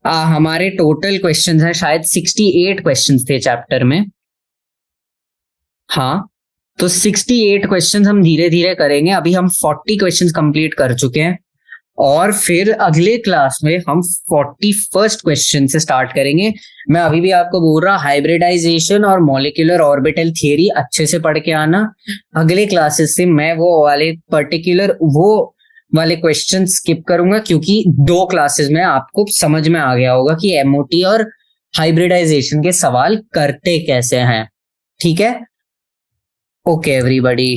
हमारे टोटल क्वेश्चंस हैं शायद 68 क्वेश्चंस थे चैप्टर में, हाँ। तो 68 क्वेश्चंस हम धीरे धीरे करेंगे, अभी हम 40 क्वेश्चंस कंप्लीट कर चुके हैं, और फिर अगले क्लास में हम 41st क्वेश्चन से स्टार्ट करेंगे। मैं अभी भी आपको बोल रहा, हाइब्रिडाइजेशन और मॉलिक्यूलर ऑर्बिटल थियरी अच्छे से पढ़ के आना। अगले क्लासेस से मैं वो वाले क्वेश्चन स्किप करूंगा, क्योंकि 2 क्लासेस में आपको समझ में आ गया होगा कि एमओटी और हाइब्रिडाइजेशन के सवाल करते कैसे हैं, ठीक है। Okay everybody.